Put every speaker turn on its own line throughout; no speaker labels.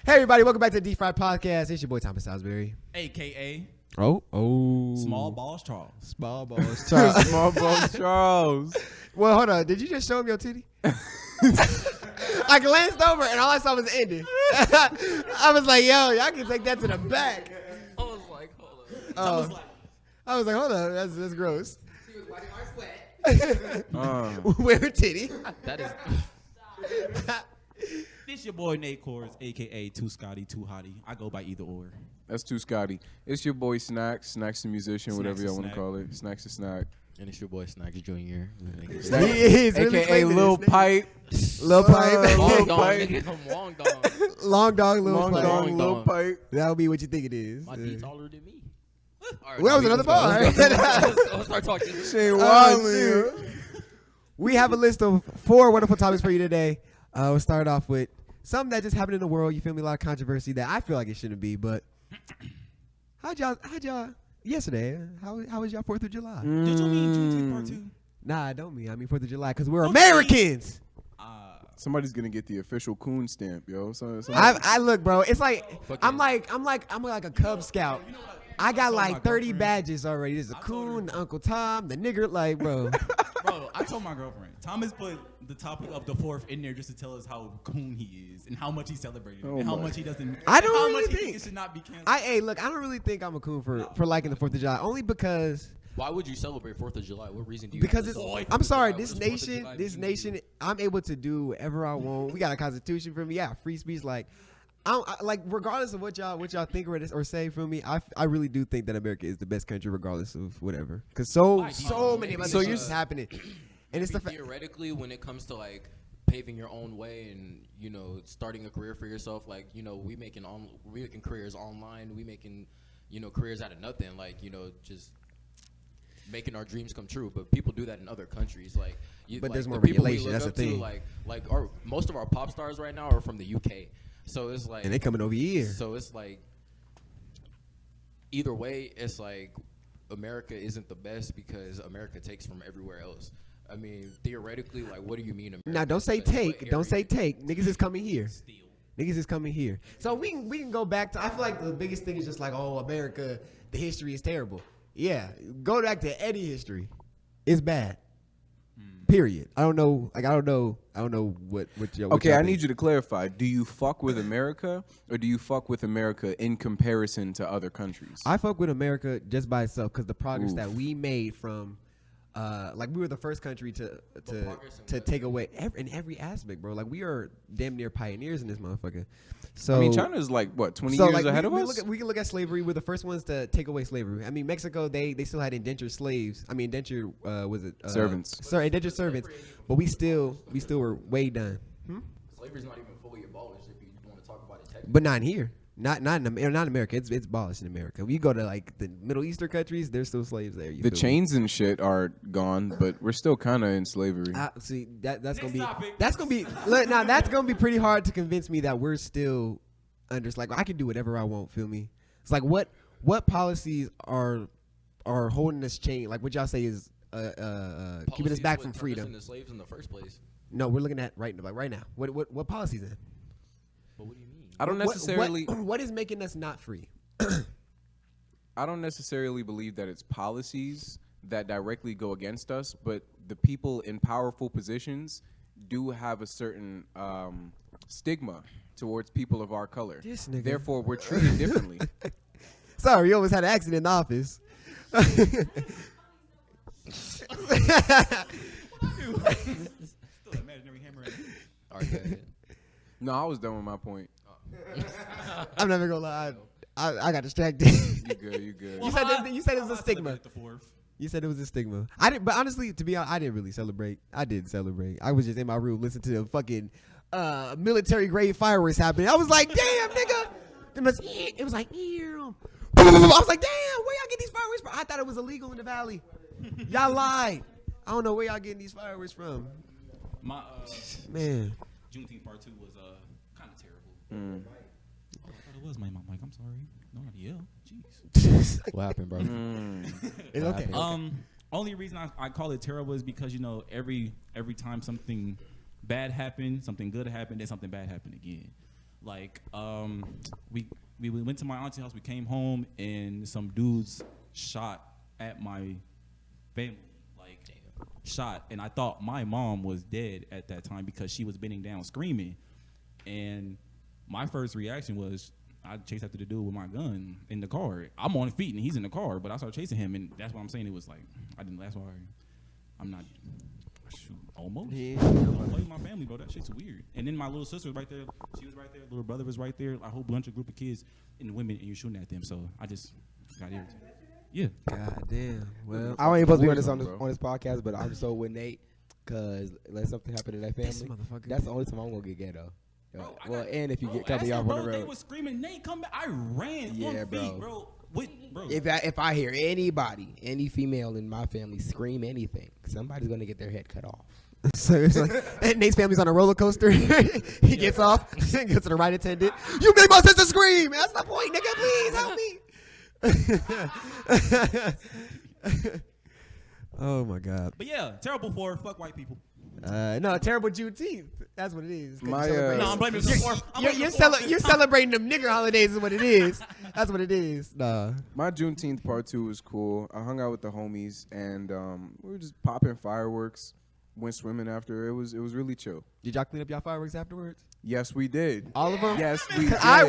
Hey everybody, welcome back to the Deep Fried Podcast. It's your boy Thomas Salisbury.
AKA
Small
Balls Charles.
Small Balls Charles.
Small Balls Charles.
Well, hold on. Did you just show him your titty? I glanced over and all I saw was the ending. I was like, yo, y'all can take that to the back.
I was like, hold up.
I was like, hold on, that's gross.
She was wiping our sweat.
Where her titty?
That is.
This your boy Nate Kors, AKA Too Scotty, Too Hottie. I go by either or.
That's too Scotty. It's your boy Snacks. Snacks the musician,
Snacks
whatever
the
y'all want to
Snack.
call it. Snacks the Snack.
And it's your boy Snacks Jr.
He is really
AKA
claiming
Lil
this, nigga.
Pipe.
Lil Pipe.
Long
Lil
dong,
Pipe.
nigga. I'm long dong.
Long dog, Lil
Long
Pipe.
dong,
Long
Lil
dong.
Pipe.
That'll be what you think it is.
My D taller than me. All right,
Well, that was another bar.
Let's start talking.
Shit,
Oh,
wildin'.
shoot. We have a list of 4 wonderful topics for you today. We'll start off with something that just happened in the world. You feel me? A lot of controversy that I feel like it shouldn't be. But how'd y'all yesterday? How was y'all 4th of July?
Did you mean Juneteenth Part 2?
Nah, I don't mean. I mean 4th of July because we're
Okay.
Americans.
Somebody's gonna get the official coon stamp, yo.
I look, bro. It's like
Fuck
I'm
yeah.
like a Cub Scout. I got
told my
like 30
girlfriend-
badges already. There's a
I told
coon,
her-
the Uncle Tom, the nigger, like, bro.
Bro, I told my girlfriend. Thomas put the topic of the 4th in there just to tell us how coon he is and how much he celebrated
Oh
and how
my.
much he doesn't.
I don't
how
really
much he
think-
it should not be canceled.
Hey, look, I don't really think I'm a coon for liking the 4th of July, only because
Why would you celebrate 4th of July? What reason do you?
because
have
it's.
to celebrate
I'm
4th of
sorry,
July?
this
What does 4th of July do?
nation, I'm able to do whatever I want. We got a constitution for me. Yeah, free speech. Like, like regardless of what y'all think or say from me, I really do think that America is the best country regardless of whatever. Because so many other
So
shit
you're
is happening, and it's the
Maybe theoretically, when it comes to like paving your own way and starting a career for yourself, like we making careers online, we making careers out of nothing, like just making our dreams come true. But people do that in other countries, like.
But there's more
the people we
regulation,
look
that's
up
the
to,
thing.
Like most of our pop stars right now are from the UK, so it's like
and they coming over here.
So it's like either way, it's like America isn't the best because America takes from everywhere else. I mean, theoretically, like, what do you mean? America
Now, don't
is
say
the best?
take.
What
Don't say
area?
take. Niggas is coming here.
Steal.
Niggas is coming here. So we can go back to. I feel like the biggest thing is just like, oh, America, the history is terrible. Yeah, go back to Eddie history. It's bad. Period. I don't know. Like I don't know what y'all.
Okay, I need you to clarify. Do you fuck with America or do you fuck with America in comparison to other countries?
I fuck with America just by itself because the progress
Oof.
that we made from. Like we were the first country to
progress in what?
take away in every aspect, bro. Like we are damn near pioneers in this motherfucker. So
I mean, China's like what, 20
so
years
like
ahead
we,
of us?
we can look at slavery. We're the first ones to take away slavery. I mean, Mexico they still had indentured slaves. I mean, indentured
Servants.
Sorry, indentured servants. But we still were way done.
Slavery's not even fully abolished if you want to talk about it technically.
But not here. Not in America. It's abolished in America. When you go to like the Middle Eastern countries, there's still slaves there. You
The
feel me?
chains and shit are gone, but we're still kind of in slavery.
See that's gonna
Next
be
topic.
that's gonna be look, now that's gonna be pretty hard to convince me that we're still under. Like I can do whatever I want. Feel me? It's like what policies are holding us chained? Like what y'all say is keeping us
Policies
back
what
from
turned us
freedom?
into slaves in the first place.
No, we're looking at right now. What policies then?
But what do you mean?
I don't necessarily.
What is making us not free?
I don't necessarily believe that it's policies that directly go against us, but the people in powerful positions do have a certain stigma towards people of our color.
This nigga.
Therefore, we're treated differently.
Sorry, you almost had an accident in the office.
Still imaginary hammer.
All right, go ahead.
No, I was done with my point.
I'm never gonna lie. I got distracted.
You good? You good?
You said it was a stigma.
The 4th.
You said it was a stigma. I didn't, but honestly, to be honest, I didn't really celebrate. I didn't celebrate. I was just in my room listening to the fucking military grade fireworks happening. I was like, damn, nigga. It was like, ew. I was like, damn, where y'all get these fireworks from? I thought it was illegal in the valley. Y'all lied. I don't know where y'all getting these fireworks from.
My
Man.
Juneteenth Part 2 was kind of terrible. I thought it was my mic. I'm sorry. No, yeah. Jeez.
What happened, bro?
It's okay.
Only reason I call it terrible is because every time something bad happened, something good happened, then something bad happened again. Like, we went to my auntie's house. We came home and some dudes shot at my family. Like, shot, and I thought my mom was dead at that time because she was bending down screaming. And my first reaction was I chased after the dude with my gun in the car. I'm on feet and he's in the car, but I started chasing him, and that's what I'm saying. It was like I didn't. That's why I'm not. Shoot, almost. Yeah. I play with my family, bro. That shit's weird. And then my little sister was right there. She was right there. Little brother was right there. A whole bunch of group of kids and women, and you're shooting at them. So I just got irritated. Yeah.
God damn. Well,
I ain't supposed to be on this podcast, but I'm so with Nate because let something happen in that
this
family.
motherfucker.
That's the only time I'm gonna get ghetto.
Bro,
Well, and if you get cut
as
me
the
off on the
birthday
road.
was screaming, Nate, come back. I ran
Yeah,
on feet, bro. Bro.
If I hear anybody, any female in my family scream anything, somebody's gonna get their head cut off.
So it's like, and Nate's family's on a roller coaster. He gets off, goes to the right attendant. You made my sister scream. That's the point, nigga. Please help me. Oh my God.
But yeah, terrible for fuck white people.
No, terrible Juneteenth. That's what it is.
My,
No, I'm blaming the fourth.
You're celebrating them nigger holidays is what it is. That's what it is. Nah.
My Juneteenth part 2 was cool. I hung out with the homies and we were just popping fireworks. Went swimming after. It was really chill.
Did y'all clean up y'all fireworks afterwards?
Yes, we did.
All of them?
Yes, we did.
I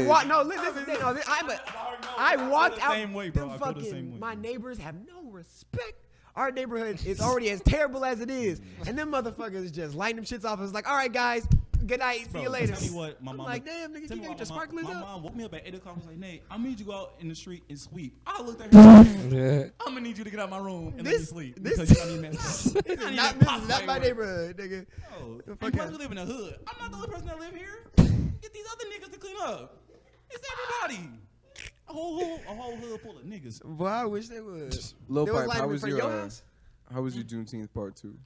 walked out.
Same way, bro.
Them
I feel the same
fucking
way.
my neighbors have no respect. Our neighborhood is already as terrible as it is, and them motherfuckers just lighting them shits off. It's like, all right, guys, good night, see you later.
Tell me what, my
I'm
mom.
like, damn, nigga,
tell
you
me
get
what
your sparklers
my
up.
mom woke me up at 8 o'clock. Was like, Nate, I need you to go out in the street and sweep. I looked at her. I'm gonna need you to get out of my room and let me sleep because you got me messed up.
This is not my neighborhood, nigga.
Oh,
The
and
fuck
plus
out.
we live in the hood. I'm not the only person that live here. Get these other niggas to clean up. It's everybody. A whole hood full of niggas.
Boy, I wish they would.
Lil
They was
Pipe,
lighting
how
in
was
front
your
of your house?
how was your Juneteenth part 2?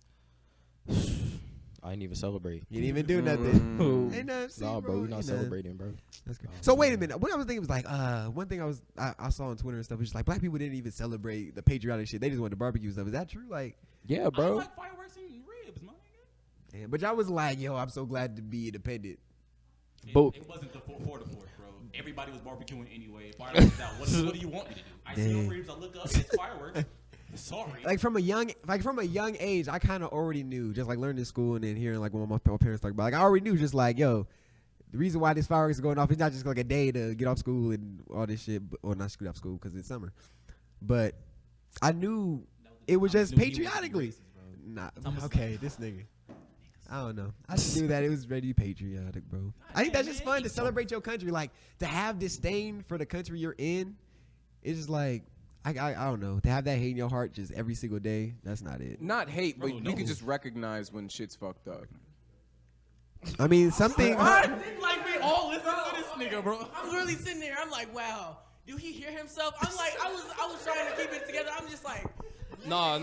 I didn't even celebrate.
You didn't even do nothing.
Ooh.
Ain't nothing. See,
Nah, bro,
bro,
we're not
ain't nothing.
celebrating, bro.
That's good. So wait a minute. What I was thinking was like, one thing I saw on Twitter and stuff was just like black people didn't even celebrate the patriotic shit. They just wanted to barbecue stuff. Is that true? Like,
Yeah,
I
bro.
like fireworks and ribs, my nigga.
yeah, but y'all was like, yo, I'm so glad to be independent.
But-
It wasn't the 4th, bro. Everybody was barbecuing anyway. Fireworks was out. What do you want me to do? I see no
Dang.
ribs. I look up. It's fireworks. Sorry.
Like from a young age, I kind of already knew, just like learning in school and then hearing like when my parents talk about, like I already knew, just like, yo, the reason why this fireworks is going off is not just like a day to get off school and all this shit, or not get off school because it's summer, but I knew it was just patriotically. Nah, okay, this nigga. I don't know. I just knew that it was ready to be patriotic, bro. I think that's just fun to celebrate your country. Like to have disdain for the country you're in, it's just like I don't know. To have that hate in your heart just every single day, that's not it.
Not hate, but
Bro,
you
no.
can just recognize when shit's fucked up.
I mean, something.
Like we all listen to this nigga, bro.
I'm literally sitting there. I'm like, wow. Do he hear himself? I'm like, I was trying to keep it together. I'm just like,
No.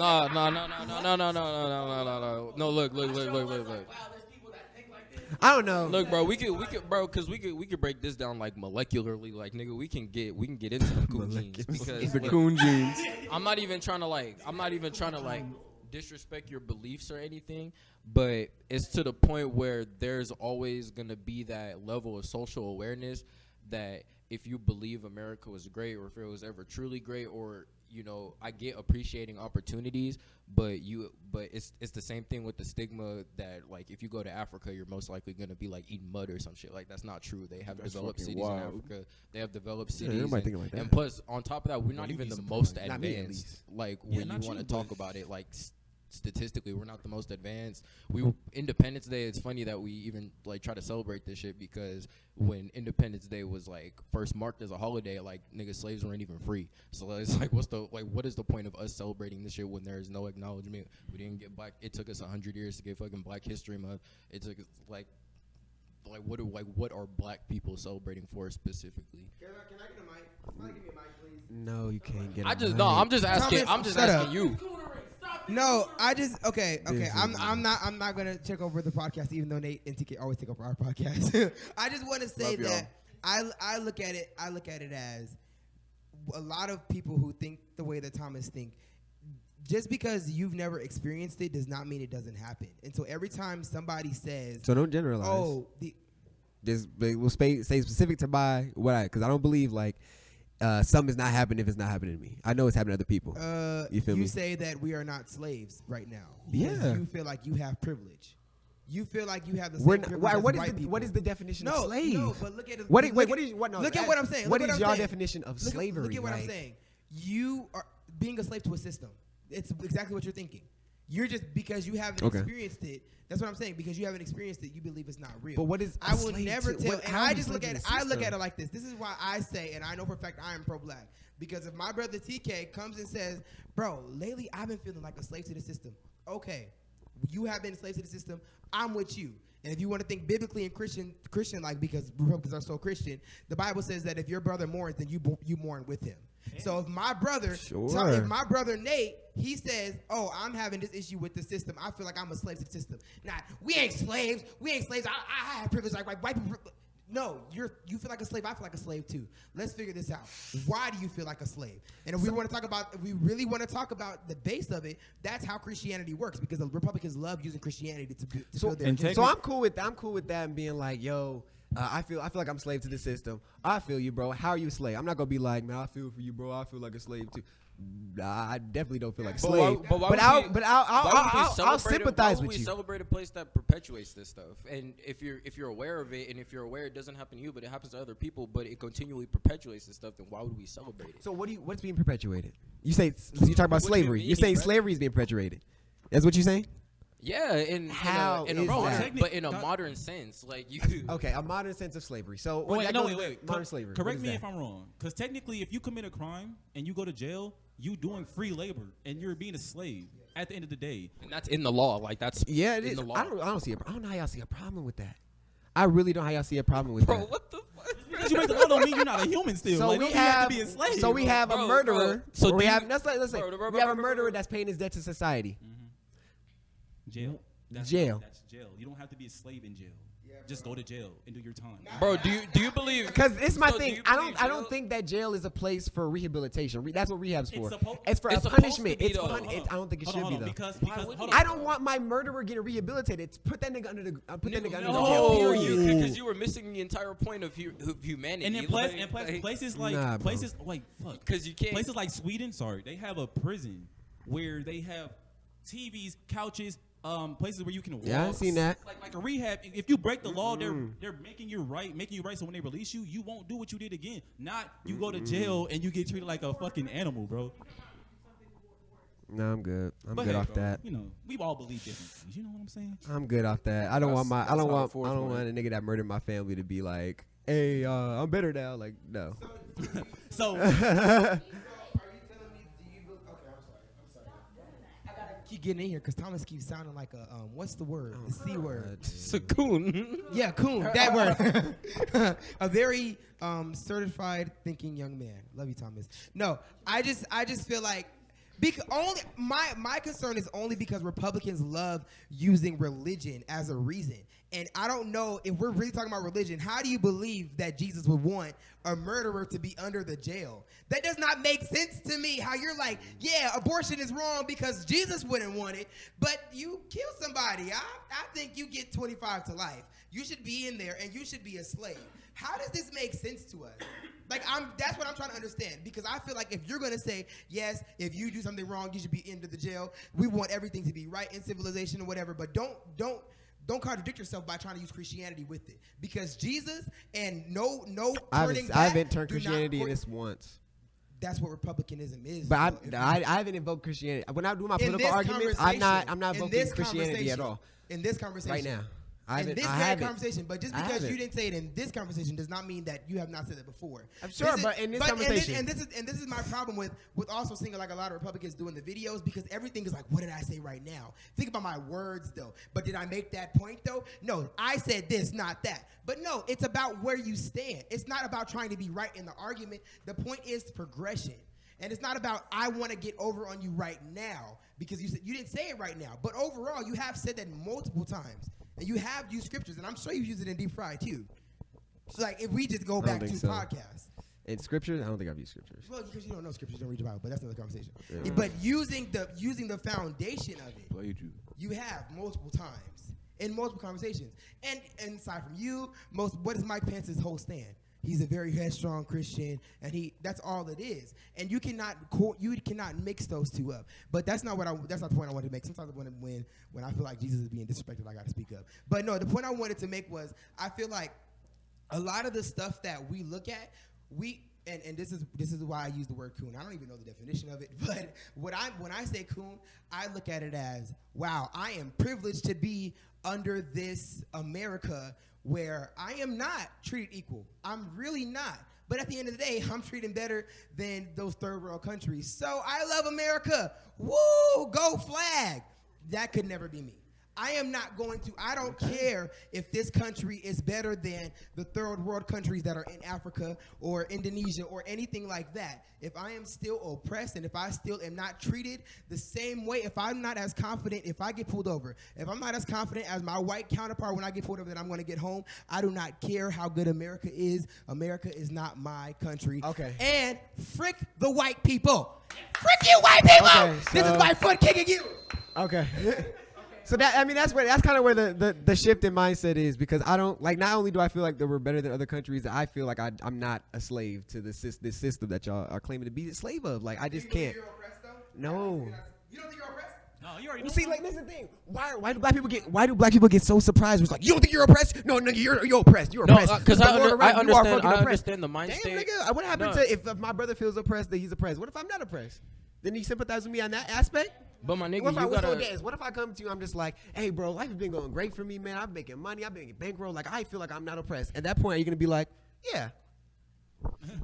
No, look.
wow, there's people that think like this.
I don't know.
Look, bro, we could, bro, because we could break this down like molecularly, like nigga, we can get into them cool genes because
The
look,
coon jeans.
I'm not even trying to disrespect your beliefs or anything, but it's to the point where there's always gonna be that level of social awareness that if you believe America was great or if it was ever truly great, or you know, I get appreciating opportunities, but it's the same thing with the stigma that like if you go to Africa, you're most likely gonna be like eating mud or some shit. Like that's not true. They have
That's
developed
fucking
cities
wild.
in Africa. They have developed
Yeah,
cities,
everybody thinking like that.
and plus on top of that, we're not
you'd
even
be
the
surprised.
most
Not me, at
advanced.
least.
Like
Yeah,
when
not
you want to
you,
talk
but-
about it, like statistically, we're not the most advanced. Independence Day. It's funny that we even like try to celebrate this shit because when Independence Day was like first marked as a holiday, like nigga slaves weren't even free. So it's like, what is the point of us celebrating this shit when there is no acknowledgement? We didn't get black. It took us 100 years to get fucking Black History Month. It took us like what are black people celebrating for specifically?
Can I get a mic? Somebody give me a mic, please.
No, you can't get.
I'm just asking. I'm just
shut
asking
up.
you.
No, I just okay.
This
I'm not gonna check over the podcast, even though Nate and TK always take over our podcast. I just want to say
Love y'all.
that I look at it as a lot of people who think the way that Thomas think. Just because you've never experienced it does not mean it doesn't happen. And so every time somebody says,
So don't generalize.
"Oh,
Just we'll stay specific to my because I don't believe like something is not happening if it's not happening to me. I know it's happening to other people. You feel me?
You say that we are not slaves right now. Because
Yeah.
You feel like you have privilege. You feel like you have the same
We're
privilege
not,
as
what
white people.
what is the definition of
No,
slave?
no, but look at it.
What
look
wait,
at-
what is what? No,
look at what I'm saying.
What
Look
is
I'm
your
saying.
definition of
Look at-
slavery?
Look at what I'm
like?
saying. You are being a slave to a system. It's exactly what you're thinking. You're just because you haven't
Okay.
experienced it. That's what I'm saying. Because you haven't experienced it, you believe it's not real.
But what is
I
a
will
slave
never
to-
tell.
what-
And
how
I
is
just
a
look
slave
at
to
it.
the
I look at
system?
it like this. This is why I say, and I know for a fact I am pro-black. Because if my brother TK comes and says, "Bro, lately I've been feeling like a slave to the system." Okay, you have been a slave to the system. I'm with you. And if you want to think biblically and Christian like, because Republicans are so Christian, the Bible says that if your brother mourns, then you mourn with him. So if my brother, if my brother Nate, he says, "Oh, I'm having this issue with the system. I feel like I'm a slave to the system." Nah, we ain't slaves. We ain't slaves. I have privilege like white people. No, you feel like a slave. I feel like a slave too. Let's figure this out. Why do you feel like a slave? And if we want to talk about, if we really want to talk about the base of it, that's how Christianity works. Because the Republicans love using Christianity to build their agenda.
So I'm cool with that and being like, yo, I feel like I'm a slave to the system. I feel you, bro. How are you a slave? I'm not gonna be like, man, I feel for you, bro. I feel like a slave too. Nah, I definitely don't feel like a slave. I'll sympathize with
we
you.
celebrate a place that perpetuates this stuff, and if you're aware of it, and if you're aware it doesn't happen to you, but it happens to other people, but it continually perpetuates this stuff, then why would we celebrate it?
So what's being perpetuated? You say you talk about
What do you
slavery.
mean,
You're saying
bro?
slavery is being perpetuated. That's what you're saying?
Yeah, in
How
a
is
modern,
that?
but in a modern sense, like you.
Okay, a modern sense of slavery. So
Wait,
modern
Co-
slavery.
Correct
What
me
is
if
that?
I'm wrong. Because technically, if you commit a crime and you go to jail, you doing free labor and you're being a slave at the end of the day.
And that's in the law. Like that's
Yeah, it
in
is.
the law.
I don't know how y'all see a problem with that. I really don't know how y'all see a problem with
Bro,
that.
what the fuck?
Because you make the law don't mean you're not a human still.
So
like,
we
don't mean you
have
to be a slave.
so we have a
Bro,
murderer.
so
or we
do
have
you-
let's say
bro,
we have a murderer that's paying his debt to society.
Jail.
Jail.
That's jail. You don't have to be a slave in jail. Just go to jail and do your time.
Bro, do you believe?
Because it's my
So do
thing.
you
I
believe
don't
jail-
think that jail is a place for rehabilitation. That's what rehab's for.
supposed-
It's for
it's
a
supposed
punishment.
to be,
It's
though.
fun. I don't think it
Hold
should
on,
be though.
because hold on.
I don't want my murderer getting rehabilitated. Put that nigga under the under the jail.
No,
Period.
because you were missing the entire point of humanity.
And in places like
Nah, bro.
places like fuck.
because you can't.
Places like Sweden, they have a prison where they have TVs, couches, places where you can walk.
Yeah, I've seen that.
Like a rehab. If you break the law, they're making you right. So when they release you, you won't do what you did again. Not you go to jail and you get treated like a fucking animal, bro.
No, I'm good. I'm
But
good
hey,
off
bro,
that.
You know, we all believe different things. You know what I'm saying?
I'm good off that. I don't want
That's
I
how
don't
the
want
fourth
a
went.
nigga that murdered my family to be like, hey, I'm better now. Like, no.
So
Keep getting in here because Thomas keeps sounding like a what's the word? The C word.
Cocoon.
Yeah, coon. That word. A very certified thinking young man. Love you, Thomas. No, I just feel like only my concern is only because Republicans love using religion as a reason. And I don't know if we're really talking about religion. How do you believe that Jesus would want a murderer to be under the jail? That does not make sense to me. How you're like, yeah, abortion is wrong because Jesus wouldn't want it, but you kill somebody. I think you get 25 to life. You should be in there and you should be a slave. How does this make sense to us? Like that's what I'm trying to understand, because I feel like if you're gonna say yes, if you do something wrong, you should be into the jail. We want everything to be right in civilization or whatever, but don't contradict yourself by trying to use Christianity with it, because Jesus and no turning back.
I haven't turned
do not
Christianity in
cor-
this once.
That's what republicanism is.
But
though.
I haven't invoked Christianity. When I do my
In
political
this
arguments, I'm not invoking
this
Christianity at all.
In this conversation,
Right now.
I
haven't.
conversation, but just
I
because you
haven't.
didn't say it in this conversation does not mean that you have not said it before.
I'm sure, but in this conversation.
and this is my problem with also seeing like a lot of Republicans doing the videos, because everything is like, what did I say right now? Think about my words though. But did I make that point though? No, I said this, not that. But no, it's about where you stand. It's not about trying to be right in the argument. The point is progression. And it's not about I want to get over on you right now, because you didn't say it right now. But overall, you have said that multiple times. And you have used scriptures, and I'm sure you've used it in Deep Fry too. So like if we just go back to podcasts.
In scriptures, I don't think I've used scriptures.
Well, because you don't know scriptures, you don't read your Bible, but that's another conversation.
Yeah.
But using the foundation of it,
Played you.
you have multiple times. in multiple conversations. And aside from you, what is Mike Pence's whole stand? He's a very headstrong Christian, and that's all it is. And you cannot mix those two up. But that's not the point I wanted to make. Sometimes when I feel like Jesus is being disrespected, I got to speak up. But no, the point I wanted to make was I feel like a lot of the stuff that we look at, and this is why I use the word coon. I don't even know the definition of it, but when I say coon, I look at it as, wow, I am privileged to be under this America where I am not treated equal. I'm really not. But at the end of the day, I'm treated better than those third world countries. So I love America. Woo, go flag. That could never be me. I am not going to, I don't care if this country is better than the third world countries that are in Africa or Indonesia or anything like that. If I am still oppressed and if I still am not treated the same way, if I'm not as confident if I get pulled over, if I'm not as confident as my white counterpart when I get pulled over that I'm going to get home, I do not care how good America is. America is not my country.
Okay.
And frick the white people. Frick you white people.
Okay,
This is my foot kicking you.
Okay. So that's kind of where the shift in mindset is, because I don't like, not only do I feel like that we're better than other countries, I feel like I'm not a slave to this system that y'all are claiming to be a slave of. Like, I just can't.
You're oppressed, though?
No.
You don't think you're oppressed?
No, you already
Well,
know.
see, like, that's the thing. Why do black people get so surprised? It's like, you don't think you're oppressed? No, nigga, you're oppressed. You're oppressed.
Because
The world around you are fucking
I
oppressed.
understand the mind
Damn,
state.
nigga, what happens
No.
if my brother feels oppressed, that he's oppressed? What if I'm not oppressed? Then he sympathize with me on that aspect?
But my nigga,
What if
you gotta.
what if I come to you, I'm just like, hey, bro, life has been going great for me, man. I'm making money. I'm making bankroll. Like, I feel like I'm not oppressed. At that point, are you going to be like, yeah,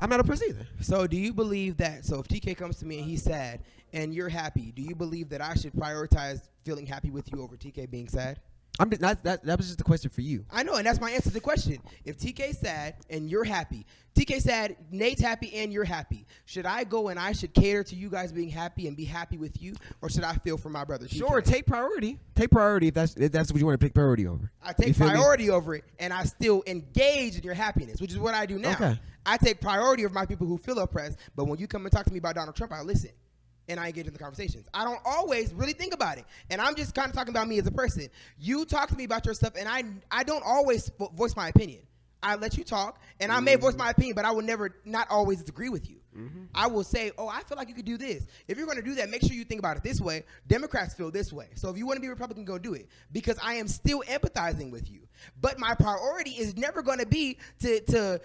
I'm not oppressed either?
So do you believe that, so if TK comes to me and he's sad and you're happy, do you believe that I should prioritize feeling happy with you over TK being sad?
That was just a question for you.
I know, and that's my answer to the question. If TK's sad and you're happy, TK's sad, Nate's happy, and you're happy, should I go and I should cater to you guys being happy and be happy with you, or should I feel for my brother TK?
Sure, take priority. Take priority if that's what you want to pick priority over.
I take
You feel me?
priority over it, and I still engage in your happiness, which is what I do now.
Okay.
I take priority over my people who feel oppressed, but when you come and talk to me about Donald Trump, I listen. And I engage in the conversations. I don't always really think about it. And I'm just kind of talking about me as a person. You talk to me about your stuff, and I don't always voice my opinion. I let you talk, and I may voice my opinion, but I will not always agree with you. I will say, oh, I feel like you could do this. If you're going to do that, make sure you think about it this way. Democrats feel this way. So if you want to be Republican, go do it. Because I am still empathizing with you. But my priority is never going to be to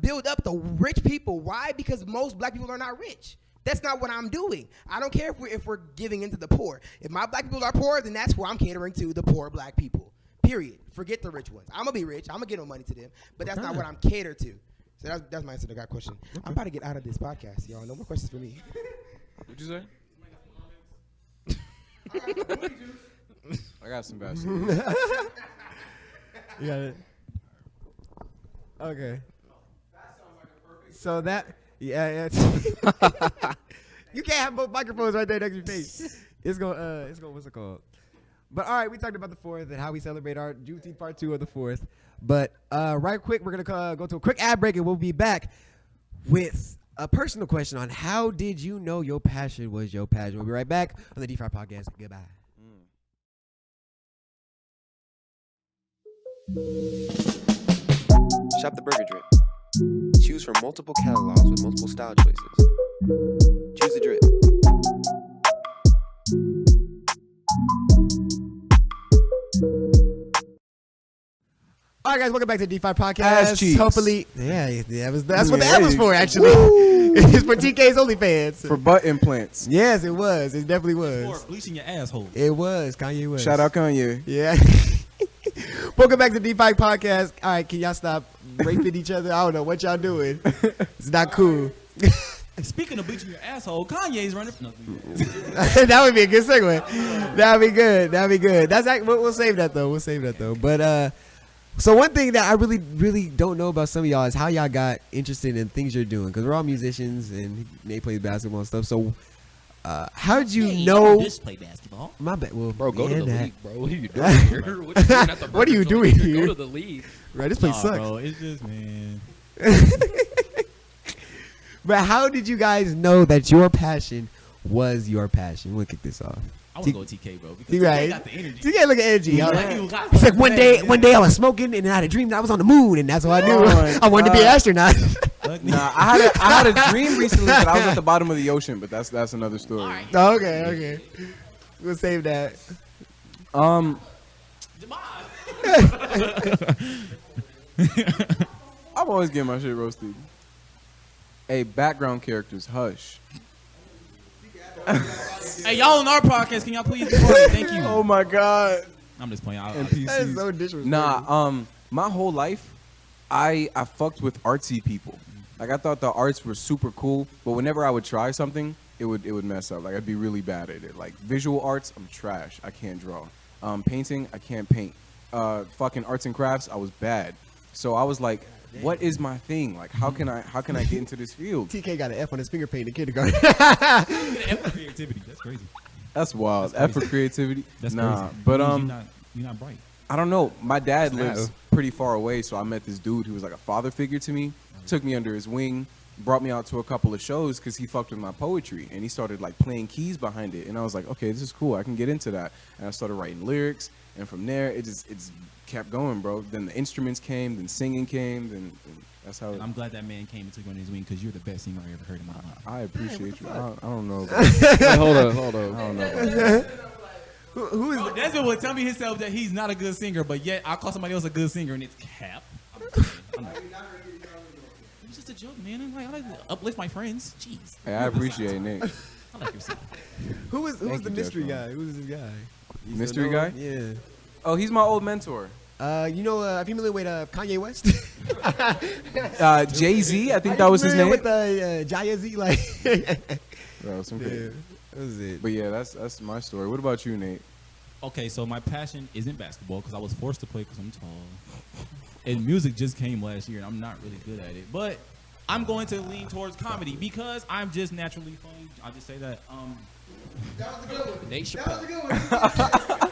build up the rich people. Why? Because most black people are not rich. That's not what I'm doing. I don't care if we're giving into the poor. If my black people are poor, then that's where I'm catering to the poor black people. Period. Forget the rich ones. I'm gonna be rich. I'm gonna give no money to them, but that's not what I'm catered to. So that's my answer to that question. I'm about to get out of this podcast, y'all. No more questions for me.
What'd you say? I got some bad shit.
You got it. Okay. So that, yeah. You can't have both microphones right there next to your face. It's going, what's it called? But all right, we talked about the 4th and how we celebrate our Juneteenth part 2 of the 4th. But right quick, we're gonna go to a quick ad break, and we'll be back with a personal question on how did you know your passion was your passion. We'll be right back on the D-Fry Podcast. Goodbye. Shop the Burger Drip. Choose from multiple catalogs with multiple style choices. Choose the drip. All right, guys, welcome back to the D5 Podcast.
Ass cheeks.
Hopefully, that's what the ad was for, actually. It's for TK's OnlyFans.
For butt implants.
Yes, it was. It definitely
Or
was.
bleaching your asshole.
It was. Kanye was.
Shout out Kanye.
Yeah. Welcome back to the D5 Podcast. All right, can y'all stop raping each other? I don't know what y'all doing. It's not cool.
Speaking of bleaching your asshole, Kanye's running for nothing.
That would be a good segue. That'd be good. That's we'll save that though. But so one thing that I really, really don't know about some of y'all is how y'all got interested in things you're doing, because we're all musicians and Nate plays basketball and stuff. So how did you know?
Just play basketball.
My bad. Well,
Bro, go to the
that.
league, bro. What are you doing here?
What are you doing here?
Go to the league.
Right, this place sucks.
Bro, it's just, man.
But how did you guys know that your passion was your passion? We'll kick this off.
I want to go with TK, bro. Because
He
TK
right.
got the energy.
TK look at edgy.
Yeah.
It's like one day I was smoking and I had a dream that I was on the moon, and that's what I knew.
Oh
I wanted to be an astronaut.
Nah, I had a dream recently that I was at the bottom of the ocean, but that's another story.
Okay. We'll save that.
I'm always getting my shit roasted. Hey, background characters, hush.
Hey, y'all on our podcast, can y'all please be quiet? Thank you.
Oh my god.
I'm just playing.
That is so disrespectful.
Nah, my whole life, I fucked with artsy people. Like I thought the arts were super cool, but whenever I would try something, it would mess up. Like I'd be really bad at it. Like visual arts, I'm trash. I can't draw. Painting, I can't paint. Fucking arts and crafts, I was bad. So I was like, what is my thing? Like how can I get into this field?
TK got an F on his finger paint in kindergarten.
Creativity. That's crazy.
That's wild.
That's
F for creativity.
That's
nah,
crazy.
but
you're not bright.
I don't know. My dad
Snap.
lives pretty far away, so I met this dude who was like a father figure to me. Took me under his wing, brought me out to a couple of shows because he fucked with my poetry, and he started like playing keys behind it. And I was like, okay, this is cool. I can get into that. And I started writing lyrics, and from there, it's kept going, bro. Then the instruments came, then singing came, then that's how.
And I'm glad that man came and took you under his wing because you're the best singer I ever heard in my life.
I appreciate you. I don't know.
Wait, hold on.
I don't know. About that.
Who is
Bro, Desmond would tell me himself that he's not a good singer, but yet I call somebody else a good singer and it's cap. It's just a joke, man. I like to uplift my friends. Jeez.
Hey, I appreciate Nick.
I like yourself.
who was
Thank
the
you,
mystery
Jeff,
guy? Who was this guy? You
Mystery
still know
guy?
him?
Oh, he's my old mentor.
Yeah. Are you familiar with Kanye West?
Jay-Z, I think that was his name.
With Jaya Z, like.
That was some
Yeah,
crazy.
that was it.
But yeah, that's my story. What about you, Nate?
Okay, so my passion isn't basketball because I was forced to play because I'm tall. And music just came last year and I'm not really good at it. But I'm going to lean towards comedy because I'm just naturally funny. I'll just say that.
That was a good one.
Nate
That was a
Chappelle.
good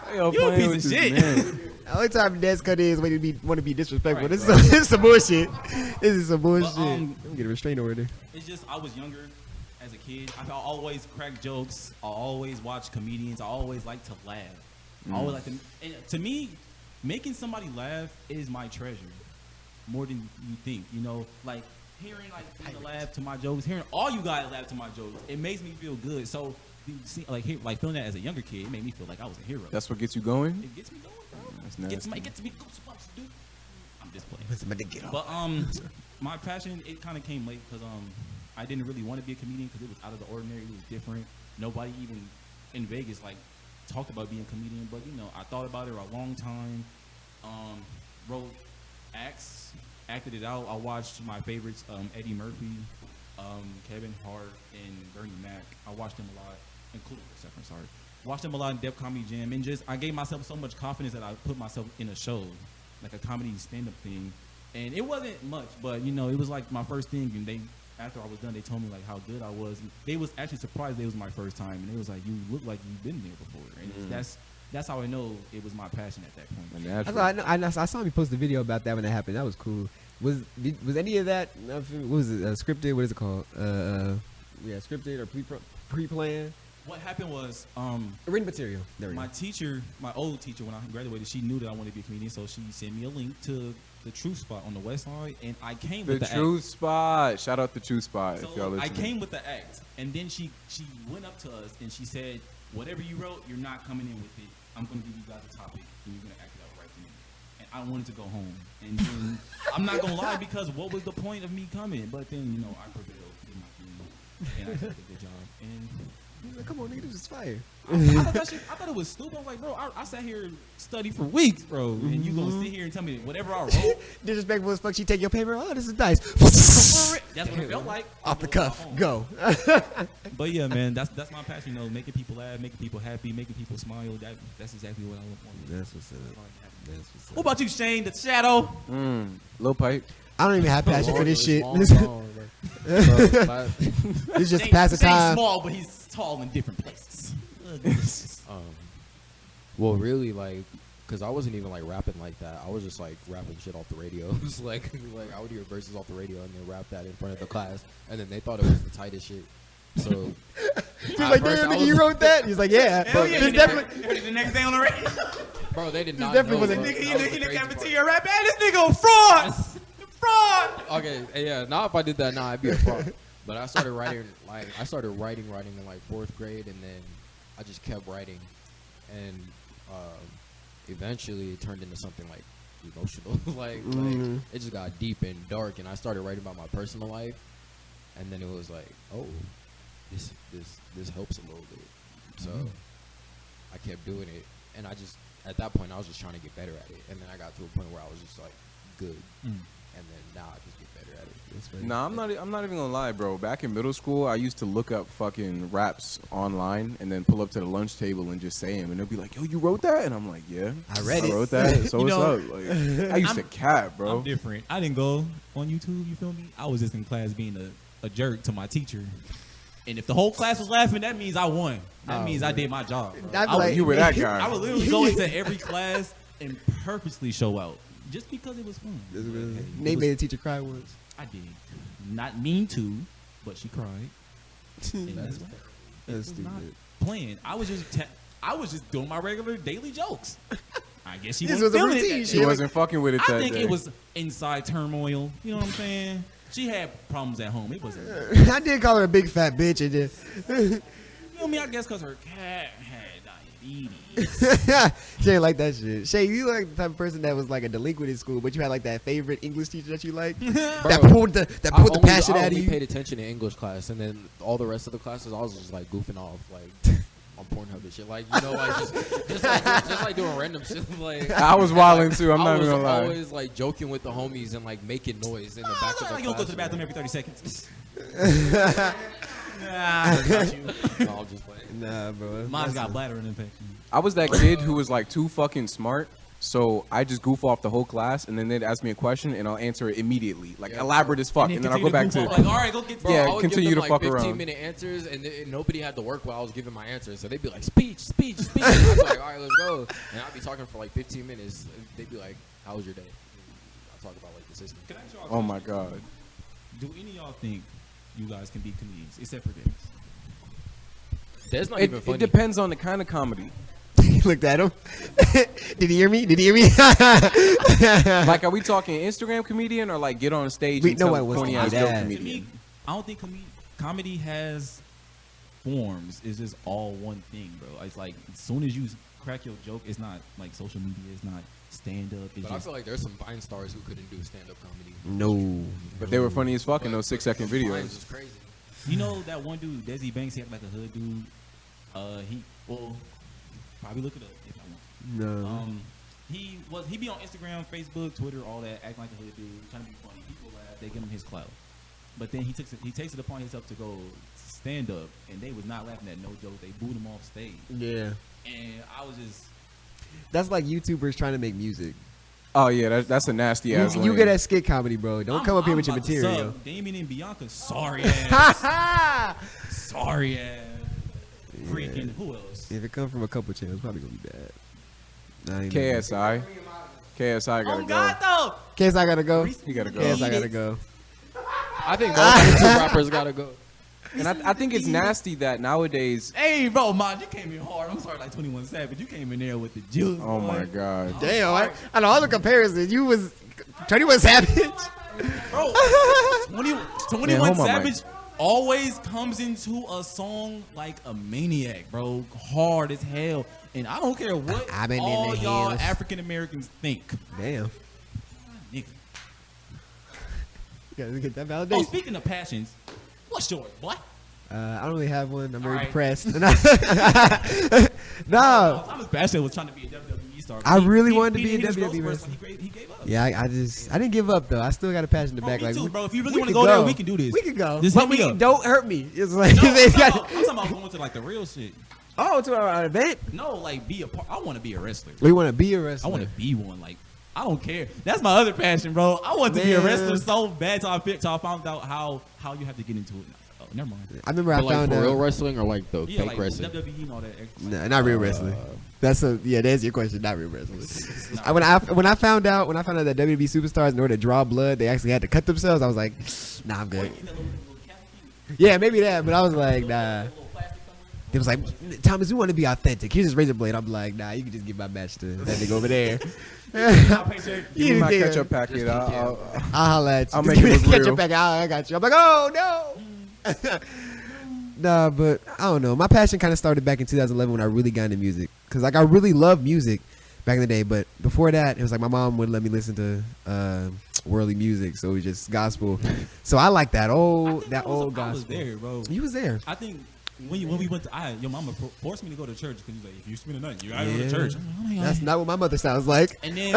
one.
Yo,
You a
playing
piece
with
of
this
shit.
man.
The only time Des cut is when he want to be disrespectful.
Right,
This
right.
is some bullshit. This is some bullshit.
Let
Let me get a restraint order.
It's just I was younger as a kid. I always crack jokes. I always watch comedians. I always like to laugh. I always like to. And to me, making somebody laugh is my treasure, more than you think. You know, like hearing people laugh to my jokes, hearing all you guys laugh to my jokes, it makes me feel good. So, feeling that as a younger kid, it made me feel like I was a hero.
That's what gets you going?
It gets me going, bro.
That's
It
nasty.
gets me goosebumps, dude. I'm just playing. But my passion, it kind of came late because I didn't really want to be a comedian because it was out of the ordinary. It was different. Nobody even in Vegas talked about being a comedian, but I thought about it for a long time. Wrote acts, acted it out. I watched my favorites, Eddie Murphy, Kevin Hart, and Bernie Mac. I watched them a lot, including watched them a lot in Def Comedy Jam, and I gave myself so much confidence that I put myself in a show, like a comedy stand-up thing. And it wasn't much, but it was like my first thing. And after I was done, they told me like how good I was. And they was actually surprised it was my first time, and it was like, you look like you've been there before. And that's how I know it was my passion at that point.
I saw him post a video about that when it happened. That was cool. Was any of that? What was it? Scripted? What is it called? Scripted or pre-planned?
What happened was
Written material. There we
my
go.
teacher, my old teacher, when I graduated, she knew that I wanted to be a comedian, so she sent me a link to the Truth Spot on the West Side, and I came
The
with the
Truth Spot. Shout out the Truth Spot
So
if y'all
look, I
listening.
came with the act, and then she went up to us and she said, "Whatever you wrote, you're not coming in with it. I'm going to give you guys a topic, and you're going to act it out right then." And I wanted to go home, and then I'm not gonna lie because what was the point of me coming? But then I prevailed in my community, and I did a good job. And
Come on, nigga, this is fire.
I thought it was stupid. I was like, bro, I sat here and studied for weeks, bro, and you gonna sit here and tell me that whatever I wrote,
Disrespectful as fuck. She take your paper. Oh, this is nice.
that's what it felt like.
Off the cuff. Go.
But yeah, man, that's my passion. Making people laugh, making people happy, making people smile. That's exactly what I want.
That's what's up. That's what's up.
What about you, Shane? The Shadow.
Low pipe.
I don't even have passion for this shit.
Small, bro.
It's just
Shane-
to pass the
Shane's
time.
small, but he's tall in different places.
Well, really, cause I wasn't even rapping like that. I was just rapping shit off the radio. It was like I would hear verses off the radio and then rap that in front of the class, and then they thought it was the tightest shit. So
He was like, damn, nigga, you wrote that? He's like, yeah.
Hell yeah,
This definitely,
the next day on the radio.
bro, they did not
definitely
know.
wasn't-
bro.
Nigga,
That was
in
the
the
crazy
cafeteria rap, man, this nigga a fraud. Fraud.
part. Okay, yeah. Now if I did that, I'd be a fraud. But I started writing in like 4th grade, and then I just kept writing, and eventually it turned into something like emotional. like it just got deep and dark, and I started writing about my personal life, and then it was like, oh, this helps a little bit. So I kept doing it, and I just at that point I was just trying to get better at it, and then I got to a point where I was just like good, and then now I just get better at it.
Nah, I'm not even gonna lie, bro. Back in middle school, I used to look up fucking raps online and then pull up to the lunch table and just say them, and they'll be like, "Yo, you wrote that?" And I'm like, "Yeah,
I read it."
wrote that. So
You
what's
know,
up?" Like, I used to cap, bro.
I'm different. I didn't go on YouTube. You feel me? I was just in class being a jerk to my teacher. And if the whole class was laughing, that means I won. That means I did my job. Bro.
I'd be
I would-
like,
You were that guy.
I would literally go into every class and purposely show out just because it was fun.
Nate made a teacher cry once.
I did. Not mean to, but she cried. And that's why.
That's
It was not
stupid.
playing. I was just doing my regular daily jokes. I guess she
This
wasn't
was a
feeling
routine
it.
shit.
She wasn't fucking with it
I
that
think
day.
it was inside turmoil. You know what I'm saying? She had problems at home. It wasn't.
I did call her a big fat bitch and then
You know me? I guess because her cat had diabetes.
she didn't like that shit. Shay, you like the type of person that was like a delinquent in school, but you had like that favorite English teacher that you liked that pulled the passion
I
out of
only
you.
paid attention in English class, and then all the rest of the classes, I was just like goofing off, like on Pornhub and shit, like like just like doing random shit. Like
I was wilding too. I'm
I
not
was
even gonna lie.
always like joking with the homies and like making noise in the back of the
You don't go to the
classroom.
bathroom every 30 seconds.
No, I'll just play.
Nah, bro.
Mine's got bladder infection.
I was that kid who was like too fucking smart. So I just goof off the whole class, and then they'd ask me a question, and I'll answer it immediately, like elaborate as fuck, and then I'll go back to.
like, all right, go get.
Yeah,
I would
continue
give them
to fuck
like
around.
15-minute answers, and nobody had to work while I was giving my answers. So they'd be like, speech. And I'd be like, all right, let's go. And I'd be talking for like 15 minutes. They'd be like, how was your day? I'll talk about like the system.
Can I ask y'all a
Oh
question?
my god.
Do any of y'all think you guys can be comedians, except for Dennis?
That's not
It,
even funny.
it depends on the kind of comedy.
He looked at him. Did he hear me?
Like, are we talking Instagram comedian or like get on stage
We
and
know
tell
what
a
was
corny
to
ass
be
joke
that.
To
comedian?
me, I don't think comedy has forms. It's just all one thing, bro. It's like as soon as you crack your joke, it's not like social media. It's not stand up. It's
But I
just
feel like there's some Vine stars who couldn't do stand-up comedy.
No.
But they were funny as fuck in those 6-second
Vines
videos.
is crazy.
you know that one dude, Desi Banks. He had like a hood dude. Probably look it up if I want.
No.
He be on Instagram, Facebook, Twitter, all that, acting like a hood dude, trying to be funny. People laugh, they give him his clout. But then he takes it upon himself to go stand up, and they was not laughing at no joke. They booed him off stage,
Yeah.
and I was just.
That's like YouTubers trying to make music.
Oh yeah, that's a nasty ass.
You get that skit comedy, bro. Don't come up here with your
about to
material.
sub Damien and Bianca, sorry ass, sorry ass, freaking. Who else?
If it comes from a couple channels, it's probably gonna be bad. Nah, ain't
KSI. KSI gotta
Oh God,
go.
though.
KSI gotta go.
He gotta go.
KSI gotta go.
I think those YouTube rappers gotta go.
And I think it's nasty that nowadays.
Hey, bro, man, you came in hard. I'm sorry, like 21 Savage. You came in there with the juice.
Oh
boy.
my god.
Damn, I know all the comparisons. You was 21 Savage.
Bro, 21
hold my
Savage always comes into a song like a maniac, bro. Hard as hell. And I don't care what
I've been in
all
the
y'all
hills.
African Americans think.
Damn.
Nigga.
Gotta get that
Oh,
validation.
speaking of passions, what's yours, boy?
I don't really have one. I'm very
All right.
depressed. No.
Thomas Basham was trying to be a WWE star.
I really wanted to be a
hit his
WWE
growth
wrestler.
spurts, He gave up.
Yeah, I didn't give up though. I still got a passion in the
Bro,
back.
me
like,
too,
we-
bro. If you really
we
want to
could
go there, we can do this.
We can go.
Just
But
hit me up.
don't hurt me. It's like
No,
it's
I'm
got-
talking about going to like the real shit.
oh, to our event.
No, like be a part. I want to be a wrestler.
We want to be a
I
wrestler.
want to be one. Like I don't care. That's my other passion, bro. I want to be a
Man.
wrestler so bad till I found out how you have to get into it. Oh, never mind.
I remember
But
I
like
found
for real
out.
wrestling or like the
Yeah,
fake
like
wrestling?
WWE and all that.
No, not real wrestling. That's your question. Not real wrestling.
Nah.
When I found out that WWE superstars in order to draw blood, they actually had to cut themselves. I was like, nah, I'm good. Yeah, maybe that. But I was like, nah. They was like, Thomas, we want to be authentic. Here's this razor blade. I'm like, nah, you can just give my match to that nigga over there.
Give me my ketchup packet.
I'll holla at you.
I'll
Just
make
give
it
me
look
the ketchup
real.
packet. I got you. I'm like, oh no. Nah, but I don't know. My passion kind of started back in 2011 when I really got into music. Cause like I really loved music back in the day. But before that, it was like my mom wouldn't let me listen to worldly music, so it was just gospel. So I like that old
I was
gospel.
there, bro.
You was there.
I think when we went to, your mama forced me to go to church because like, if you spend the night, you gotta go to church. I'm like,
That's not what my mother sounds like.
And then,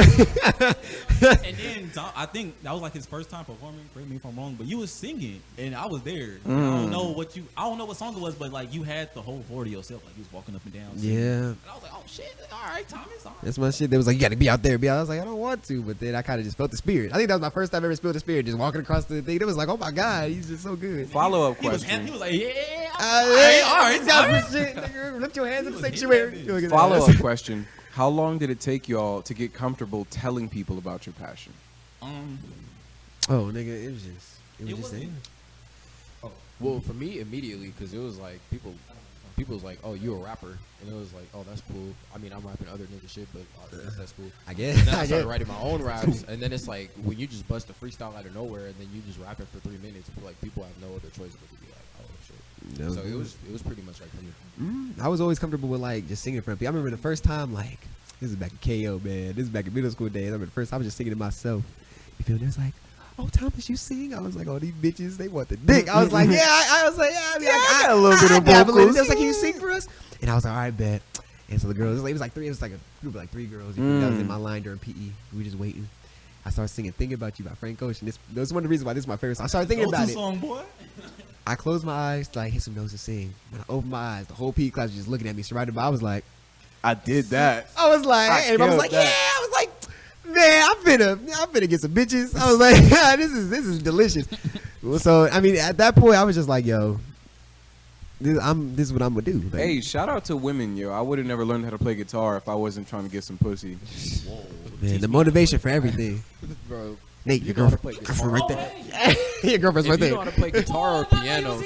I think that was like his first time performing. Correct me if I'm wrong, but you was singing, and I was there. I don't know what song it was, but like you had the whole floor to yourself. Like you was walking up and down. Singing.
Yeah.
And I was like, oh shit, all right, Thomas. All right.
That's my shit. They was like, you got to be out there. I was like, I don't want to. But then I kind of just felt the spirit. I think that was my first time ever felt the spirit. Just walking across the thing. It was like, oh my God, he's just so good.
Follow-up
He was
question.
like, yeah.
All right. Shit, nigga. Lift your hands in the sanctuary.
Follow-up question. How long did it take y'all to get comfortable telling people about your passion?
Oh, nigga, it was just
wasn't-
saying.
Well, for me, immediately, because it was like people was like, "Oh, you a rapper," and it was like, "Oh, that's cool." I mean, I'm rapping other nigga shit, but that's cool.
I guess.
And then I started writing my own raps, and then it's like when you just bust a freestyle out of nowhere, and then you just rapping for 3 minutes, like people have no other choice but to be like, "Oh shit."
That was
So
good.
it was pretty much like coming.
I was always comfortable with like just singing in front of people. I remember the first time, like, this is back in KO, man. This is back in middle school days. I remember the first time I was just singing to myself. You feel me? It was like, oh, Thomas, you sing? I was like, oh, these bitches, they want the dick. I was like, yeah. I was like, yeah. I mean, I got a little bit of vocals. It was like, can you sing for us? And I was like, all right, bet. And so the girls, it was like a group of like 3 girls. You know, that was in my line during PE. We were just waiting. I started singing "Thinking About You" by Frank Ocean. This was one of the reasons why this is my favorite song. I started thinking about it.
Song, boy.
I closed my eyes, like hit some notes and sing. When I opened my eyes, the whole PE class was just looking at me, surrounded by. I was like,
I did that.
I was like,
I
and I was
killed
like,
that.
yeah. I was like, man, I'm finna get some bitches. I was like, yeah, this is delicious. So I mean, at that point, I was just like, yo, this is what I'm gonna do. Like,
Hey, shout out to women, yo. I would have never learned how to play guitar if I wasn't trying to get some pussy.
man, the motivation for everything.
Bro,
Nate, your
you know how to
girlfriend,
play
right
guitar.
there. Your girlfriend's
If
right
you
there.
know how to play guitar or piano,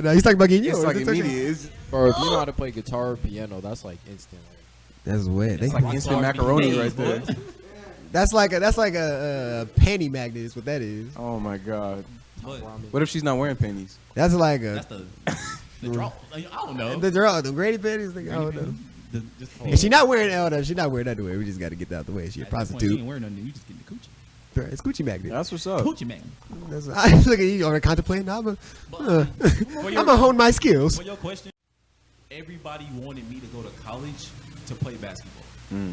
No, he's talking about getting you.
It's like immediate.
bro, if you know how to play guitar or piano, that's like instant. Like,
That's wet.
It's like instant macaroni right there.
That's like a panty magnet. Is what that is.
Oh my god.
But
What if she's not wearing panties?
That's like
that's
a
the draw. Like, I don't know.
the Grady panties. Thing, I don't know.
Just
And she not wearing she not wearing underwear. We just got to get that out the way. She a
At that point, you
prostitute.
ain't wearing nothing. You just getting the coochie.
It's Gucci magnet.
That's what's up.
Coochie man.
That's, I look at you already contemplating. I'm gonna hone my skills.
For your question, everybody wanted me to go to college to play basketball,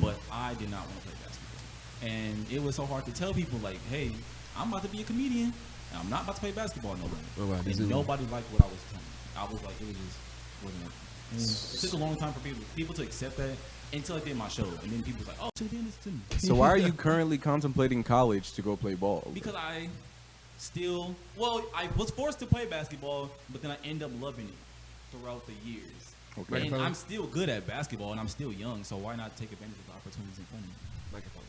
but I did not want to play basketball. And it was so hard to tell people, like, hey, I'm about to be a comedian, and I'm not about to play basketball no more.
Oh, wow, this is-
And nobody liked what I was telling. I was like, it was just wasn't working. It took a long time for people to accept that until I did my show, and then people was like, oh, should have done this to me.
So why are you currently contemplating college to go play ball?
Because I was forced to play basketball, but then I end up loving it throughout the years.
Okay.
And I'm still good at basketball, and I'm still young, so why not take advantage of the opportunities in front of me?
Microphone.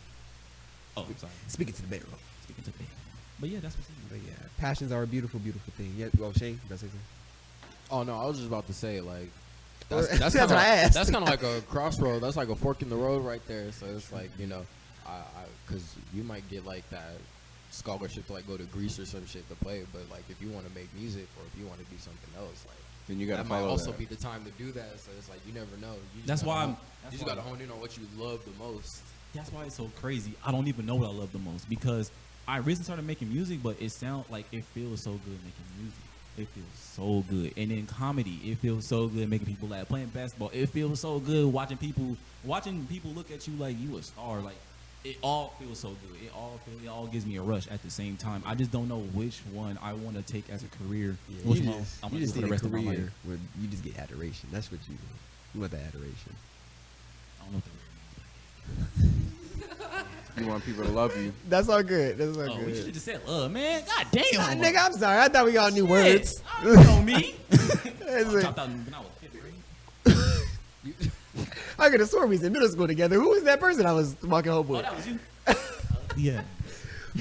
Oh, I'm sorry.
Speaking to the bedroom.
Speaking to me. But yeah, that's what's in
But yeah, passions are a beautiful, beautiful thing. Yeah. Well, Shane, you about to say something?
oh no, I was just about to say like.
That's
That's
what
kind of
I asked.
that's kind of like a crossroad. That's like a fork in the road right there. So it's like because you might get like that scholarship to like go to Greece or some shit to play, but like if you want to make music or if you want to do something else, like
Then you gotta
that might
follow
also
that.
be the time to do that. So it's like you never know. You just
That's
gotta
why
hone-
that's
you just
why-
gotta hone in on what you love the most.
That's why it's so crazy. I don't even know what I love the most because I recently started making music, but it sounds like it feels so good making music. It feels so good. And in comedy, it feels so good making people laugh. Playing basketball, it feels so good watching people look at you like you a star. Like it all feels so good. It all gives me a rush at the same time. I just don't know which one I want to take as a career. Which
you
one I'm
just
gonna do for
need
the
a
rest of my life.
career where you just get adoration. That's what you need. You want that adoration.
I don't know what that means.
You want people to love you.
That's all good. That's all
Oh, we should have
good.
just said love, man. God damn.
Nah, nigga, I'm sorry. I thought we all knew words.
You know me.
That's
I
it.
dropped out when I was 5th grade.
I could have sworn we was in middle school together. Who was that person I was walking home
Oh,
with?
that was you. Yeah.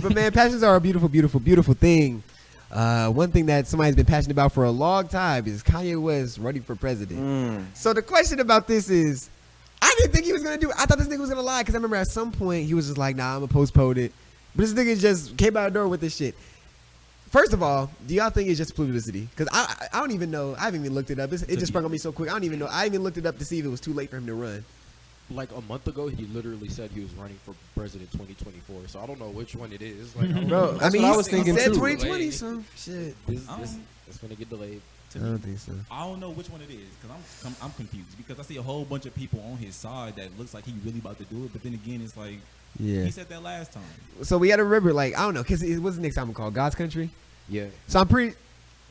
But man, passions are a beautiful, beautiful, beautiful thing. one thing that somebody's been passionate about for a long time is Kanye West running for president. So the question about this is, I didn't think he was gonna do it. I thought this nigga was gonna lie because I remember at some point he was just like, nah, I'm gonna postpone it. But this nigga just came out the door with this shit. First of all, do y'all think it's just publicity? Because I don't even know. I haven't even looked it up. It just sprung on me so quick. I don't even know. I even looked it up to see if it was too late for him to run.
Like a month ago, he literally said he was running for president 2024. So I don't know which one it is. Like, I don't
Bro,
know.
I mean,
what I
he
was thinking
said
too.
2020, so shit.
It's gonna get delayed.
I don't think so.
I don't know which one it is because I'm confused because I see a whole bunch of people on his side that looks like he really about to do it, but then again, it's like
Yeah.
he said that last time.
So we got to remember, like, I don't know, because what's the next album called? God's Country?
Yeah.
So I'm pretty.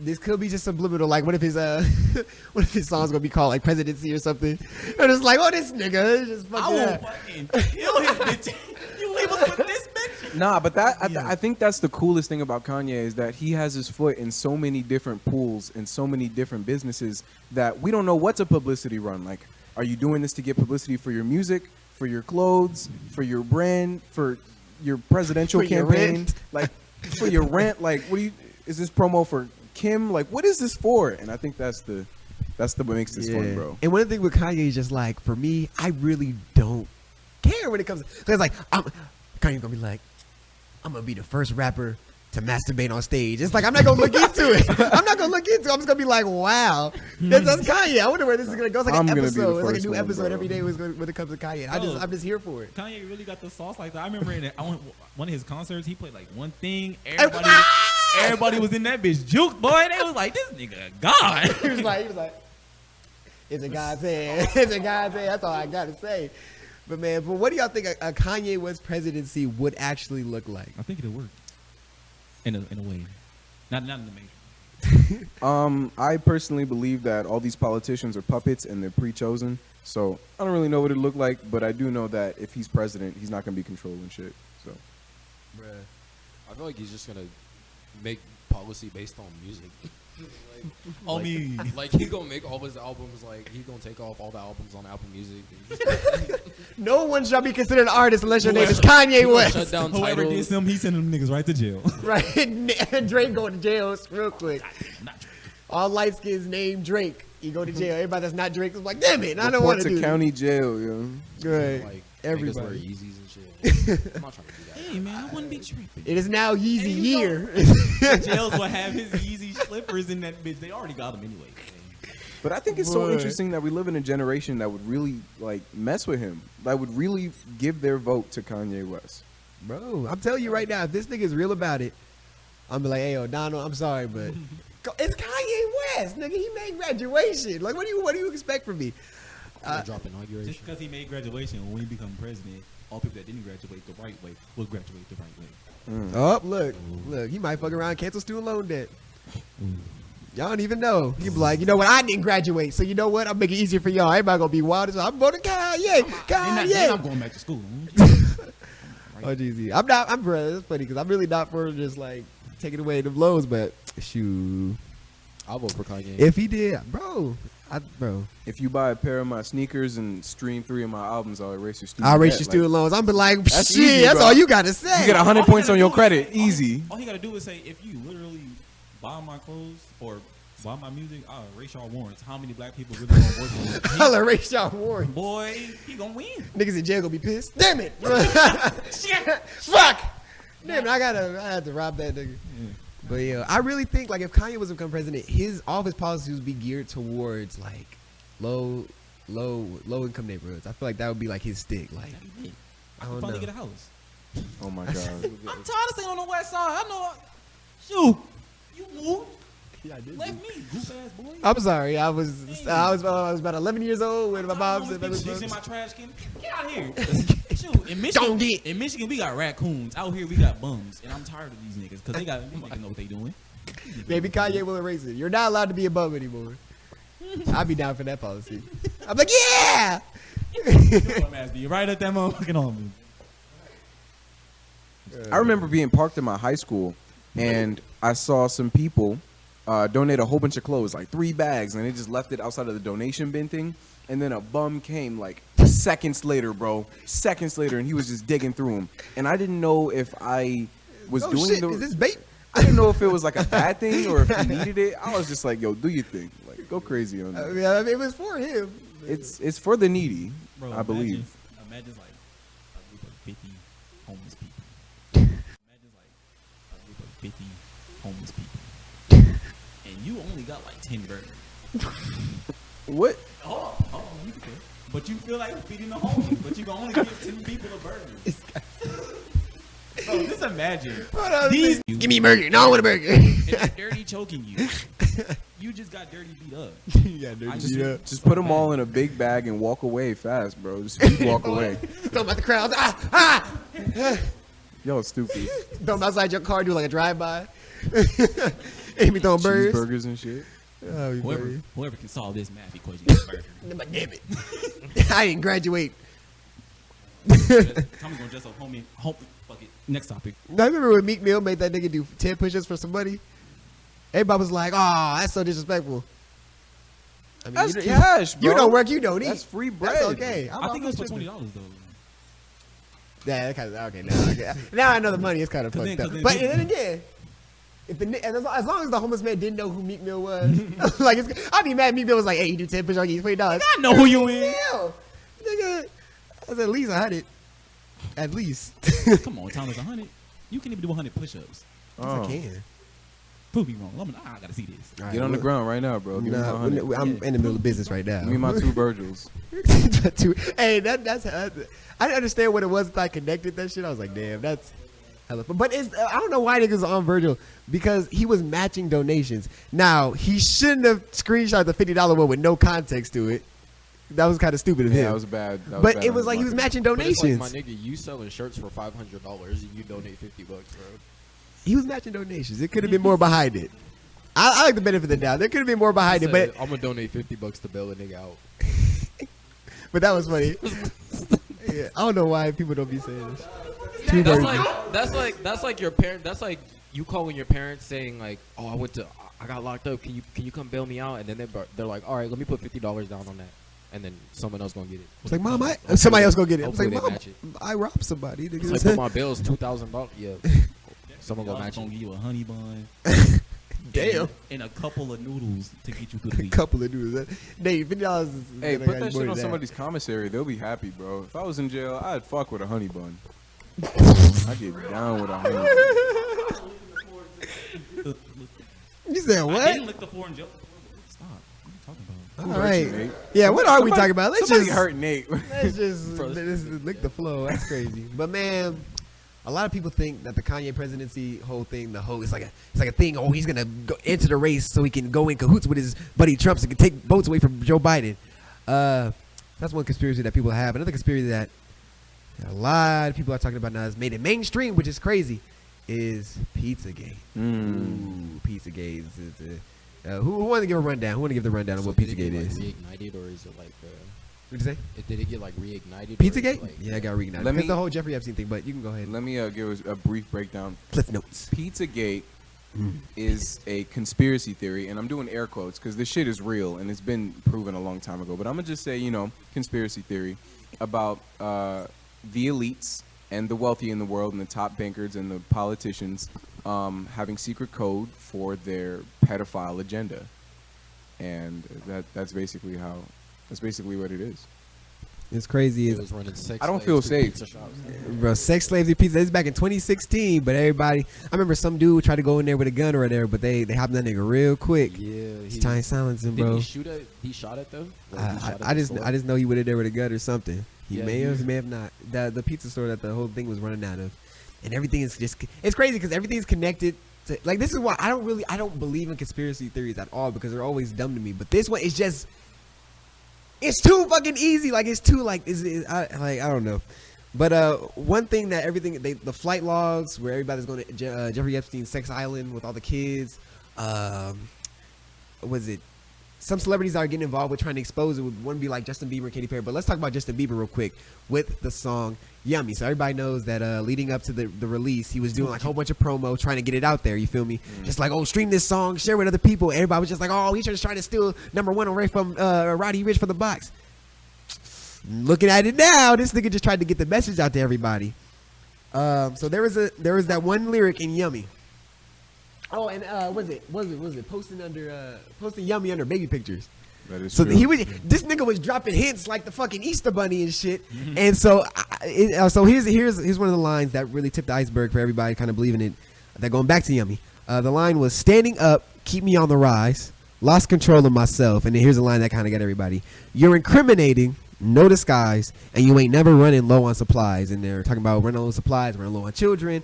This could be just subliminal. Like, what if his what if his song's gonna be called like Presidency or something? And it's like, oh, this nigga is just
I
fucking.
will fucking kill his bitch. You leave us with this bitch.
Nah, but I think that's the coolest thing about Kanye is that he has his foot in so many different pools and so many different businesses that we don't know what's a publicity run. Like, are you doing this to get publicity for your music, for your clothes, for your brand, for your presidential
For your
campaign,
rent?
like for your rent? Like, is this promo for Kim? Like, what is this for? And I think that's what makes this fun, bro.
And one thing with Kanye is just like, for me, I really don't care when it comes. Because like, Kanye's gonna be like, I'm gonna be the first rapper to masturbate on stage. It's like I'm not gonna look into it. I'm not gonna look into it. I'm just gonna be like, wow, that's Kanye. I wonder where this is gonna go. It's like an episode. It's like a new episode every day when it comes to Kanye. I'm just here for it.
Kanye really got the sauce like that. I remember one of his concerts, he played like one thing. Everybody was in that bitch juke, boy. They was like, this nigga a god.
he was like, it's a God's hand. It's a God's hand. That's all I gotta say. But man, what do y'all think a Kanye West presidency would actually look like?
I think it'll work. In a way. Not in the major.
I personally believe that all these politicians are puppets and they're pre-chosen. So I don't really know what it look like, but I do know that if he's president, he's not gonna be controlling shit. So,
I feel like he's just gonna make policy based on music. Like he's gonna make all his albums, like he's gonna take off all the albums on Apple Music.
No one shall be considered an artist unless your name is Kanye West.
Shut down
Whoever
Tidal.
gets him, he sending them niggas right to jail.
Right, and Drake going to jail real quick. All light skins named Drake, you go to jail. Everybody that's not Drake is like, damn it, I don't want to do
county jail, yo.
Good.
Like
Everybody.
niggas wear Yeezys and shit. I'm not trying to do that.
Hey man, I wouldn't be tripping.
It is now Yeezy
Hey, you
year.
Jails will have his Yeezy slippers in that bitch. They already got them anyway.
But I think it's so
Boy.
interesting that we live in a generation that would really like mess with him. That would really give their vote to Kanye West.
Bro, I'm telling you right now, if this nigga is real about it, I'm be like, hey, yo, Donald, I'm sorry, but it's Kanye West, nigga. He made graduation. Like, what do you expect from me?
Drop inauguration.
Just because he made graduation, when he become president, all people that didn't graduate the right way will graduate the right way.
Oh, look, he might fuck around and cancel student loan debt. Y'all don't even know. He be like, you know what? I didn't graduate, so you know what? I'll make it easier for y'all. Everybody gonna be wild as hell. I'm voting Kanye.
Then I'm going back to school.
Oh, geez. I'm bro. It's funny because I'm really not for just like taking away the blows, but shoot.
I'll vote for Kanye.
If he did, bro.
If you buy a pair of my sneakers and stream 3 of my albums, I'll erase your student
I'll raise
debt.
your student loans. I'm be like,
That's
shit,
easy,
that's
bro.
all you gotta say.
You get 100 points on your credit, easy.
All he gotta do is say, if you literally buy my clothes or buy my music, I'll erase y'all warrants. How many black people really gonna work for me?
I'll erase y'all warrant.
Boy, he gonna win.
Niggas in jail gonna be pissed. Damn it.
Shit.
Fuck. Damn it, I had to rob that nigga. But yeah, I really think like if Kanye was to become president, all of his policies would be geared towards like low income neighborhoods. I feel like that would be like his stick. Like
I
don't
could probably
know.
get a house.
Oh my god.
I'm tired of staying on the west side. I know. Shoot, you moved.
Yeah, I did.
Left me, goof ass boy.
I'm sorry. I was about 11 years old when my mom said that was
shit's in
broke.
my trash can. Get out of here. Shoot, in Michigan we got raccoons. Out here we got bums, and I'm tired of these niggas because they niggas know what they doing.
Maybe Kanye will erase it. You're not allowed to be a bum anymore. I'd be down for that policy. I'm like, yeah.
Dumbass be right at that motherfucking arm.
I remember being parked in my high school, and I saw some people donate a whole bunch of clothes, like 3 bags, and they just left it outside of the donation bin thing. And then a bum came like seconds later, and he was just digging through them. And I didn't know if I was
Oh
doing
shit!
the.
Is this bait?
I didn't know if it was like a bad thing or if he needed it. I was just like, yo, do your thing. Like, go crazy on that.
I mean, it was for him.
It's for the needy,
Bro,
I believe.
Imagine like a group of 50 homeless people. Imagine like a group of 50 homeless people. And you only got like 10 burgers.
What?
Oh, you can. But you feel like feeding the homeless, but you can only give 10 people a burger. Bro, just imagine. These
Give me a burger. No, I want a burger.
and they're dirty choking you. You just got dirty beat up.
Yeah, dirty
just-
beat up.
Just put them all in a big bag and walk away fast, bro. Just walk away.
Throw them out the crowd.
Y'all stupid.
Throw them outside your car. Do like a drive-by. Ain't me throwing birds.
Cheeseburgers and shit.
Oh, you
Whoever can solve this math equation gets a burger.
funny. Damn it. I didn't graduate.
Tommy's gonna dress up homie. Fuck it. Next topic.
I remember when Meek Mill made that nigga do 10 push-ups for some money. Everybody was like, "Oh, that's so disrespectful." I mean,
That's
you,
cash, bro.
You don't work, you don't eat.
That's free bread.
That's okay.
I think it was for
tripping.
$20 though.
Yeah, that kind of okay. Now I know the money is kind of
'Cause
fucked
then-
up.
'cause then
But
people-
then again, if the as long as the homeless man didn't know who Meek Mill was, like I'd be mad. Meek Mill was like, "Hey, you do 10 push-ups, I'll give you $20."
I know who you is.
Hell, nigga, that's at least 100. At least.
Come on, Thomas, 100. You can even do 100 push-ups.
Oh.
I can.
Prove me wrong. I gotta see this.
All right,
Get on the
look.
ground right now, bro. Give me my
Nah,
100.
I'm in the middle of business right now.
Give me my 2 Virgils.
Hey, that's I didn't understand what it was that I connected that shit. I was like, damn, that's hella fun. But it's, I don't know why niggas on Virgil, because he was matching donations. Now, he shouldn't have screenshot the $50 one with no context to it. That was kind of stupid of
Yeah,
him.
that was bad. That was
But
bad
it
on
was
his
like he was
part.
matching
But it's
donations.
like, my nigga, you selling shirts for $500 and you donate $50, bro.
He was matching donations. It could have been more behind it. I like the benefit of the doubt. There could have been more behind it, but
I'm gonna donate $50 to bail a nigga out.
that was funny. Yeah, I don't know why people don't be saying this. Two
That's
versions.
like like your parent. That's like you calling your parents saying like, "Oh, I got locked up. Can you come bail me out?" And then they're like, "All right, let me put $50 down on that." And then someone else gonna get it.
It's like, Mom, somebody else go get it. I was like,
Hopefully they
Mom,
match it.
I robbed somebody.
It's
Nigga.
like, but my bill is $2,000. Yeah, someone gonna
I'm
match
gonna
it.
give you a honey bun.
Damn.
And a couple of noodles to get you through the
A
week.
couple of dudes. Nate, $50 is
Hey,
gonna
put
got
that
more
shit
than
on somebody's commissary. They'll be happy, bro. If I was in jail, I'd fuck with a honey bun. I'd get down with a honey bun.
You said
I
what?
didn't lick the floor in jail. Stop. What are you talking about?
All
hurt
right.
you, Nate?
Yeah, what are we
Somebody-
talking about? Let's
Somebody
just
hurt Nate.
let's just lick the flow. That's crazy. But man, a lot of people think that the Kanye presidency whole thing, it's like a thing. Oh, he's gonna go enter the race so he can go in cahoots with his buddy Trump, so he can take votes away from Joe Biden. That's one conspiracy that people have. Another conspiracy that a lot of people are talking about now has made it mainstream, which is crazy, is Pizzagate. Ooh, Pizzagate. Who wanted to give a rundown? Who want to give the rundown on what
did it
Pizzagate
get,
is?
like, reignited, or is it like?
What'd you say?
Did it get like reignited? or is it,
Pizzagate?
like,
Yeah, I got reignited.
Let
Because
me-
the whole Jeffrey Epstein thing, but you can go ahead.
Let me give a brief breakdown.
Cliff notes.
Pizzagate is a conspiracy theory, and I'm doing air quotes because this shit is real and it's been proven a long time ago. But I'm gonna just say, conspiracy theory about the elites and the wealthy in the world and the top bankers and the politicians having secret code for their pedophile agenda, and that's basically what it is.
It's crazy.
It was running sex.
I don't
slaves
feel
to
safe.
pizza shops.
Bro, sex slaves and pizza. This is back in 2016, but everybody, I remember some dude tried to go in there with a gun or whatever, but they hopped that nigga real quick.
Yeah,
It's time silencing,
Did
bro.
he shoot at? He shot at them. Or he shot at
I
the
just
store?
I just know he went in there with a gun or something. He
Yeah,
may
he-
have, he may have not. The pizza store that the whole thing was running out of, and everything is just, it's crazy because everything's connected. Like, this is why I don't believe in conspiracy theories at all, because they're always dumb to me. But this one is just, it's too fucking easy. Like, it's too I don't know. But one thing that the flight logs where everybody's going to Jeffrey Epstein's sex island with all the kids. Was it? Some celebrities are getting involved with trying to expose it. One would be like Justin Bieber and Katy Perry. But let's talk about Justin Bieber real quick with the song Yummy. So everybody knows that leading up to the release, he was doing like a whole bunch of promo trying to get it out there. You feel me? Just like, oh, stream this song, share with other people. Everybody was just like, oh, he's just trying to steal #1 away from Roddy Ricch from the box. Looking at it now, this nigga just tried to get the message out to everybody. So there was that one lyric in Yummy Oh, and was it posting Yummy under baby pictures?
That is
So
true.
this nigga was dropping hints like the fucking Easter Bunny and shit. And so, here's one of the lines that really tipped the iceberg for everybody kind of believing it. That going back to Yummy, the line was standing up, keep me on the rise, lost control of myself. And then here's a line that kind of got everybody. You're incriminating, no disguise, and you ain't never running low on supplies. And they're talking about running low on supplies, running low on children,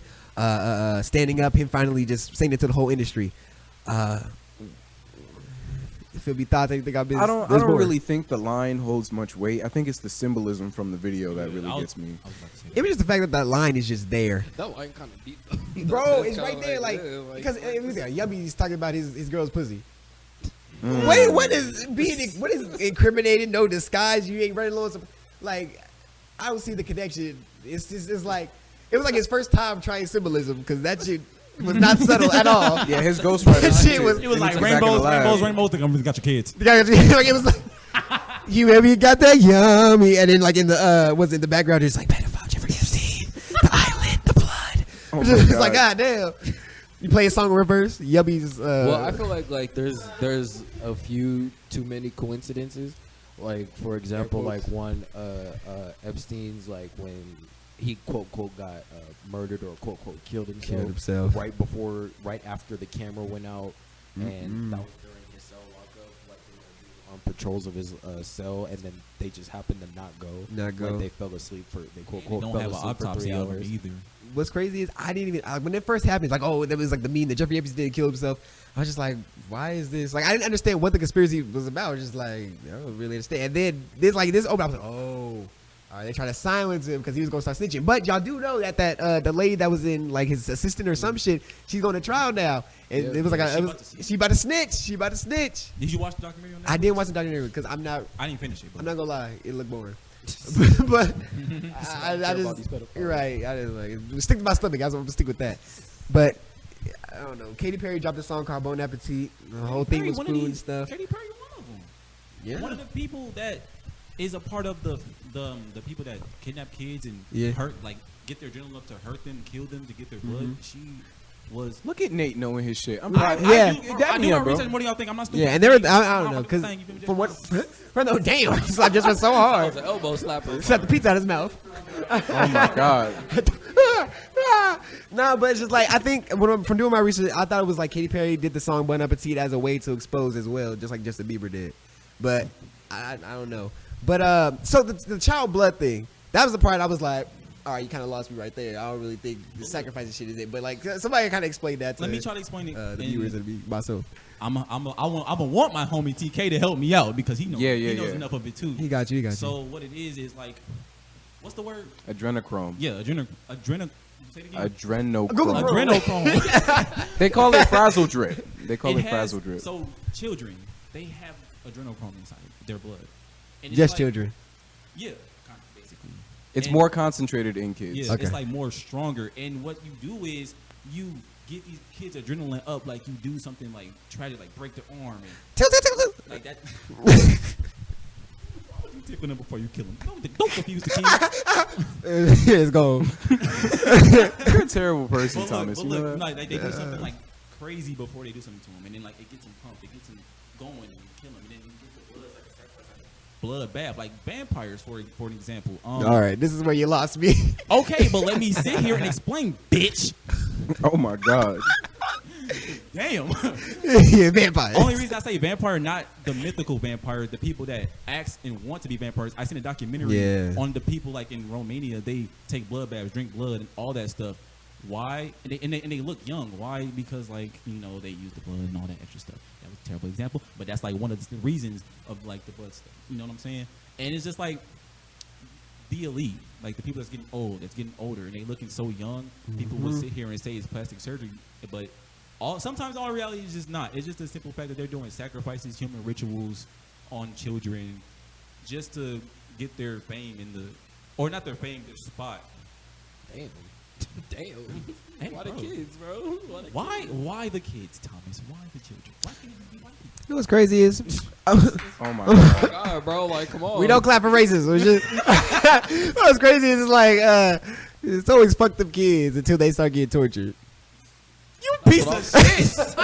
standing up, him finally just saying it to the whole industry. If it be thoughts, anything I've been.
I don't really think the line holds much weight. I think it's the symbolism from the video that really gets me.
It was just the fact that that line is just there.
That line kind of deep.
Bro, it's right there, because Yumby's talking about his girl's pussy. Wait, what is incriminated? No disguise. You ain't running low. Like, I don't see the connection. It's like it was like his first time trying symbolism because that shit was not subtle at all.
Yeah, his ghostwriter.
Shit was-
It was like
exactly
rainbows,
alive.
rainbows. Think I'm got your kids.
Like, it was like you ever got that yummy, and then like in the was in the background, it's like pedophile Jeffrey Epstein, the island, the blood.
Oh my
It's like
God.
God damn. You play a song in reverse. Yumby's.
Well, I feel like there's a few too many coincidences. Like for example, like one Epstein's like when he quote got murdered or quote killed himself, right after the camera went out, and that was during his cell lockup, like they were on patrols of his cell, and then they just happened to not go. Like they fell asleep for they quote
Don't
fell
have an
asleep for
autopsy
3
of him
hours.
either.
What's crazy is I didn't even when it first happened. It's like, oh, that was like the meme that Jeffrey Epstein didn't kill himself. I was just like, why is this? Like, I didn't understand what the conspiracy was about. I was just like, I don't really understand. And then this opened. I was like, oh, all right, they trying to silence him because he was gonna start snitching. But y'all do know that the lady that was in like his assistant or some shit, she's going to trial now. And it was like she about to snitch. She about to snitch.
Did you watch the documentary on that?
I didn't watch the documentary because I
didn't finish it. But
I'm not gonna lie, it looked boring. But I just you're right. I just like stick to my stomach. I was gonna stick with that. But I don't know. Katy Perry dropped a song called Bon Appetit. The whole thing was cool and stuff.
Katy Perry, one of them.
Yeah.
One of the people that is a part of the people that kidnap kids and hurt, like get their adrenaline up to hurt them, kill them to get their blood. She was.
Look at Nate knowing his shit. I'm
I
proud.
I do my research more than y'all think. I'm not stupid.
Yeah, and there were I don't know because from what no damn, I just went so
That
hard.
was an elbow slapper.
Shut the pizza out of his mouth.
Oh my God.
Nah, but it's just like I think from doing my research, I thought it was like Katy Perry did the song Bon Appetit as a way to expose as well, just like Justin Bieber did. But I don't know. But so the child blood thing, that was the part I was like, all right, you kind of lost me right there. I don't really think the sacrifice and shit is it. But like somebody kind of explain that to
Let me try to explain it.
the viewers and me myself.
I want my homie TK to help me out because he knows he knows enough of it too.
He got you.
So what it is like, what's the word?
Adrenochrome.
Yeah, say it again.
Adrenochrome.
Adrenochrome.
They call it frazzle drip. They call it frazzle drip.
So children, they have adrenochrome inside their blood. And it's
Just
like,
children.
Yeah, basically.
It's
And-
more concentrated in kids.
Yeah,
Okay.
it's like more stronger. And what you do is you get these kids adrenaline up like you do something like try to like break their arm and like that. Why would you tickle them before you kill them? Don't confuse the kids.
It's gone.
You're a terrible person,
But
Thomas.
look,
You know
look,
that?
like they do something like crazy before they do something to them, and then like it gets them pumped, it gets them going, and you kill them, and then you get the blood like a sacrifice, like blood bath, like vampires for an example.
All right, this is where you lost me.
Okay, but let me sit here and explain, bitch.
Oh my God.
Damn.
Yeah, vampires.
Only reason I say vampire, not the mythical vampire, the people that act and want to be vampires. I seen a documentary on the people like in Romania. They take blood baths, drink blood, and all that stuff. Why? And they look young. Why? Because like they use the blood and all that extra stuff. That was a terrible example, but that's like one of the reasons of like the blood stuff. You know what I'm saying? And it's just like the elite, like the people that's getting old, that's getting older, and they looking so young. People will sit here and say it's plastic surgery, but sometimes all reality is just not. It's just a simple fact that they're doing sacrifices, human rituals on children, just to get their fame or not their fame, their spot.
Damn.
Hey,
Why the
bro.
kids, bro?
Why the kids, Thomas? Why the children? Why can't it be white people?
You know what's crazy is
Oh my God.
God, bro, like, come on.
we don't clap for racism. It's just, what's crazy is it's like it's always fucked up kids until they start getting tortured.
You piece of shit.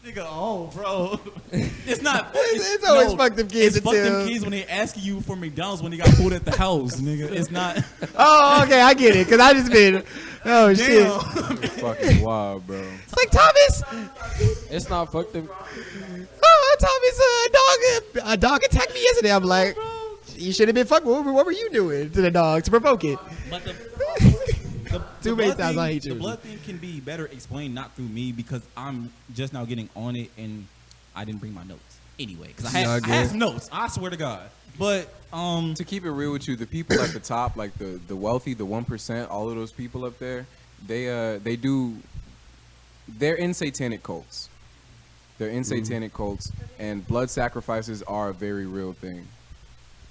Nigga, oh, bro. It's not.
It's always fuck them kids
It's fuck them
until-
kids when they asking you for McDonald's when they got food at the house, nigga. It's not.
Oh, okay, I get it. Cause I just been, oh shit.
Damn.
It's fucking wild, bro.
It's like Thomas.
It's not fuck them.
Oh, Thomas, a dog attacked me yesterday. I'm like, you should have been fucking. What were you doing to the dog to provoke it?
But the
Too many
blood
times
thing-
I hate
The
you.
blood thing can be better explained not through me because I'm just now getting on it and I didn't bring my notes anyway because I had some notes. I swear to God. But
To keep it real with you, the people at the top, like the wealthy, the 1%, all of those people up there, they're in satanic cults. They're in satanic cults, and blood sacrifices are a very real thing.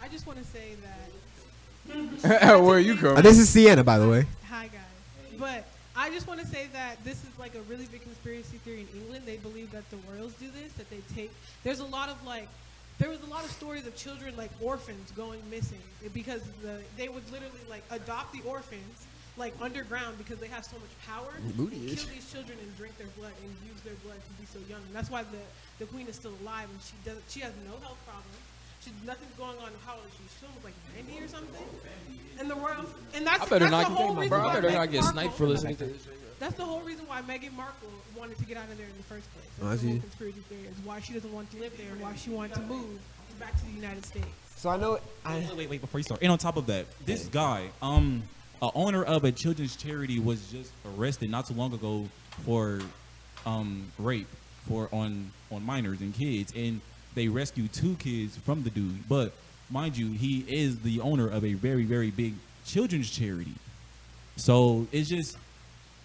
I just want to say that.
Where are you coming?
This is Sienna, by the way.
Hi guys. But I just want to say that this is like a really big conspiracy theory in England. They believe that the royals do this, that they take. There was a lot of stories of children like orphans going missing because they would literally like adopt the orphans like underground because they have so much power.
Booty
And
itch.
kill these children and drink their blood and use their blood to be so young. And that's why the queen is still alive and she has no health problems. Nothing's going on. How old is she? She was like 90 or something. And the royal, and that's
I better
that's
not
the whole
get,
reason
bro. I
why
better
Meghan
not get
Markle-
sniped for listening to this.
That's the whole reason why Meghan Markle wanted to get out of there in the first place.
Oh, I
That's the whole
see.
conspiracy theory is why she doesn't want to live there and why she wanted to move back to the United States.
So I know.
wait, before you start. And on top of that, this guy, a owner of a children's charity was just arrested not too long ago for rape on minors and kids, and they rescued 2 kids from the dude. But mind you, he is the owner of a very, very big children's charity. So it's just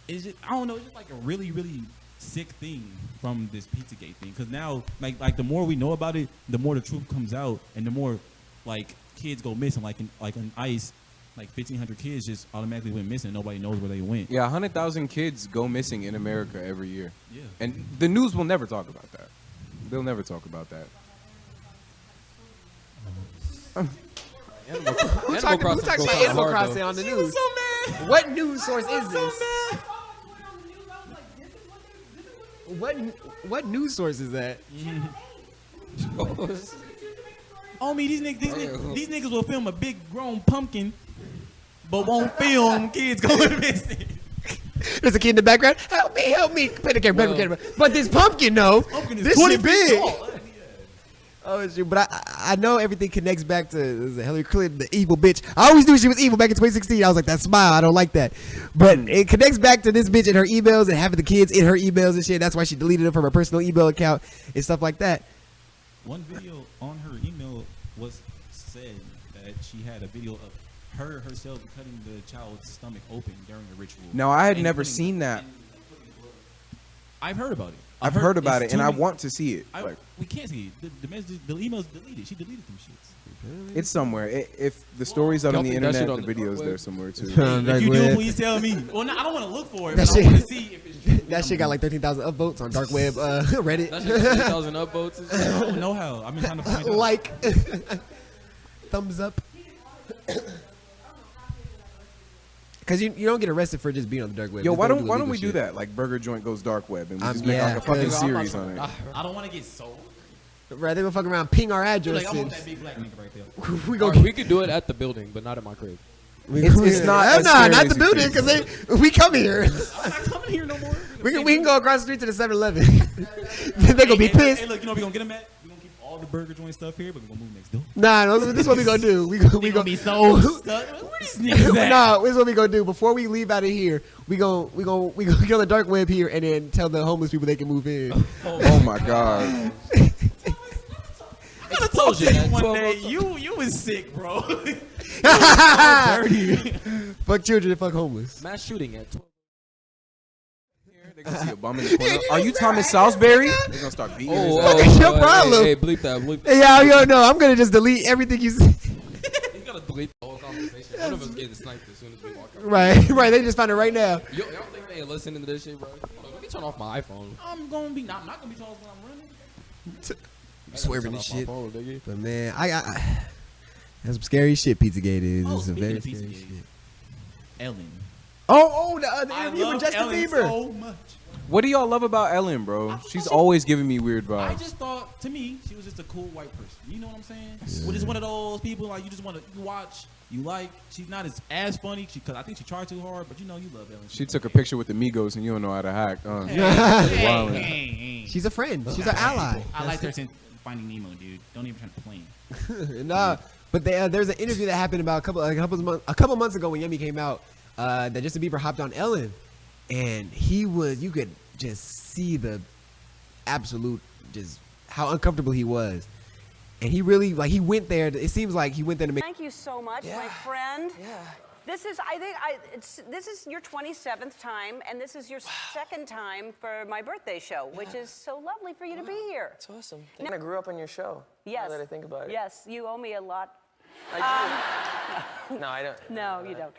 I don't know, it's just like a really, really sick thing from this Pizzagate thing. Because now, like the more we know about it, the more the truth comes out, and the more like kids go missing. Like in ICE, like 1,500 kids just automatically went missing. Nobody knows where they went.
Yeah, 100,000 kids go missing in America every year.
Yeah.
And the news will never talk about that. They'll never talk about that.
Animal
Who talking
Crossing
about
goes
Animal
kinda hard,
Crossing
though.
on the news? What news source is this? What news source is that?
Oh me, these niggas will film a big grown pumpkin, but won't film kids going missing.
There's a kid in the background. Help me. Put the camera. But this pumpkin, no.
Pumpkin is
This
20
shit
feet
big.
tall.
Oh, shit. But I know everything connects back to Hillary Clinton, the evil bitch. I always knew she was evil back in 2016. I was like, that smile, I don't like that. But it connects back to this bitch and her emails and having the kids in her emails and shit. That's why she deleted them from her personal email account and stuff like that.
One video on her email was said that she had a video of her herself cutting the child's stomach open during a ritual.
Now, I had
And
never
putting-
seen that.
and
I've
heard about it.
I've heard about
it's
it, and
too
I
many-
want to see it. Like,
we can't see it. The message, the email's deleted. She deleted them shits.
it's somewhere. If the story's out
Y'all
on the
think that
internet,
shit
the
on the
video's
dark
there
web?
somewhere too.
If you do, please tell me. Well, no, I don't want to look for it.
That
But I
shit-
want to see if it's true.
That shit got like 13,000 upvotes on dark web, Reddit.
That shit got 3,000 upvotes. and shit.
I don't know how. I've been trying to find out.
Like, thumbs up. Because you don't get arrested for just being on the dark web.
Yo,
Just
why don't
illegal
we do
shit.
that? Like Burger Joint goes dark web, and we just make
yeah,
like a fucking
'cause I'm
series on it.
I don't want to get sold.
Right, they gonna fuck around, ping our address.
Like, I want
and
that big black nigga right there.
we
Or
gonna
we could do it at the building, but not at my crib.
It's not as
not
scary
the
as you
building
think.
because we come here.
I'm not coming here no more.
we can go across the street to the 7-Eleven. They gonna be
Hey,
pissed.
look, you know what we gonna get them at? We gonna keep all the Burger Joint stuff here, but we gonna move next door.
Nah, no, this is what we gonna do. We gonna
be so stuck. Where these niggas at?
Nah, this is what we gonna do. Before we leave out of here, we gonna get on the dark web here and then tell the homeless people they can move in.
Oh my god.
I gotta told you that one
12
day. You was sick, bro.
Fuck
Dirty.
children and fuck homeless.
Mass shooting at 12.
They're gonna see a bum in the corner. Are you Thomas Salisbury? They're gonna start beating his
Oh,
ass.
Fuck is your problem?
Hey, bleep that. Bleep.
Yeah, yo, no, I'm gonna just delete everything you said.
You gotta delete the whole conversation. One of us getting sniped as soon as we walk out.
Right. They just found it right now.
Y'all think they ain't listening to this shit, bro? Hold on, let me turn off my iPhone.
I'm not gonna be told when I'm running.
Swerving
Turn
this
off my
shit.
phone, nigga.
But man, I that's some scary shit. Pizzagate is.
Oh,
It's some
speaking
very
of
scary
Pizzagate.
shit.
Ellen.
The
I
interview with
love
Justin
Ellen
Bieber.
so much.
What do y'all love about Ellen, bro? She's always giving me weird
I
vibes.
just thought, to me, she was just a cool white person. You know what I'm saying? Well, just one of those people like you just want to watch, you like. She's not as funny because I think she tried too hard, but you know you love Ellen.
She took a picture with the Migos and you don't know how to hack.
Hey.
She's a friend. She's an ally.
I like her since Finding Nemo, dude. Don't even try to complain.
Nah, but there's an interview that happened about a couple months ago when Yemi came out. That Justin Bieber hopped on Ellen, and you could just see the absolute just how uncomfortable he was, and he really he went there. It seems like he went there to make.
Thank you so much, my friend. Yeah. This is your 27th time, and this is your second time for my birthday show, which is so lovely for you to be here.
It's awesome. I grew up on your show.
Yes.
Now that I think about it.
Yes, you owe me a lot.
I do. No, I don't.
No, you don't.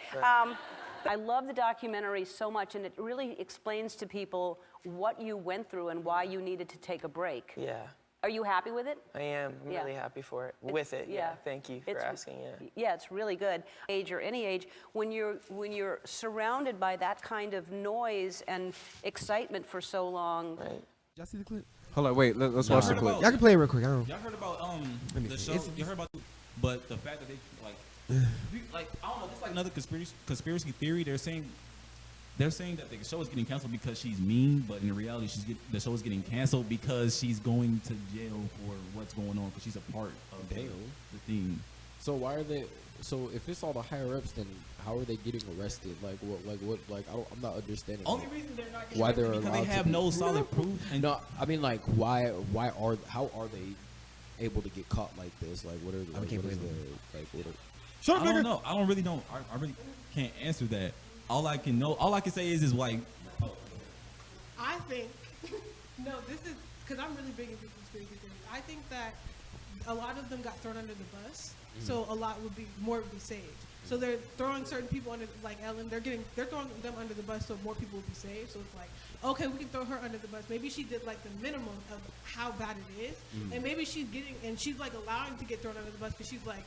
I love the documentary so much, and it really explains to people what you went through and why you needed to take a break.
Yeah.
Are you happy with it?
I am. I'm really happy for it. With it. Yeah. Thank you for asking. Yeah.
Yeah, it's really good. Age or any age, when you're surrounded by that kind of noise and excitement for so long.
Right.
Y'all see the clip?
Hold on, wait. Let's watch the clip.
Y'all can play it real quick. I don't.
Y'all heard about
me
the
see.
show? You heard about, but the fact that they like I don't know. It's like another conspiracy theory. They're saying that the show is getting canceled because she's mean, but in reality, the show is getting canceled because she's going to jail for what's going on because she's a part of the thing.
So why are they? So if it's all the higher ups, then how are they getting arrested? Like what? I'm not understanding.
Only reason they're not getting
why
arrested
they're
because
allowed
they have
to
no solid proof. And
no, I mean like how are they able to get caught like this? Like what are the, like, what is the like what are,
I don't know. I really can't answer that. All I can say is like.
I think, no, this is, because I'm really big into conspiracy theories. I think that a lot of them got thrown under the bus, so a lot more would be saved. So they're throwing certain people under, like Ellen, they're throwing them under the bus so more people will be saved. So it's like, okay, we can throw her under the bus. Maybe she did like the minimum of how bad it is, and maybe she's like allowing to get thrown under the bus because she's like,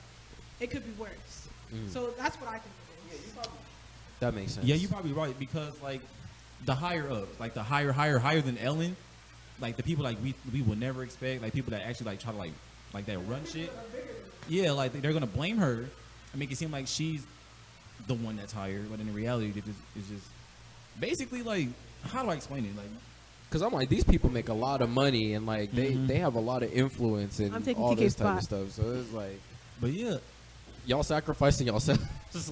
it could be worse. So that's what I think it is.
that makes sense.
Yeah, you're probably right because like the higher ups, like the higher than Ellen, like the people like we would never expect, like people that actually like try to like that run shit. Yeah, like they're gonna blame her and make it seem like she's the one that's hired, but in reality, it's just basically like, how do I explain it? Like,
because I'm like, these people make a lot of money and like they have a lot of influence and all this type of stuff. So it's like,
but yeah.
Y'all sacrificing yourselves.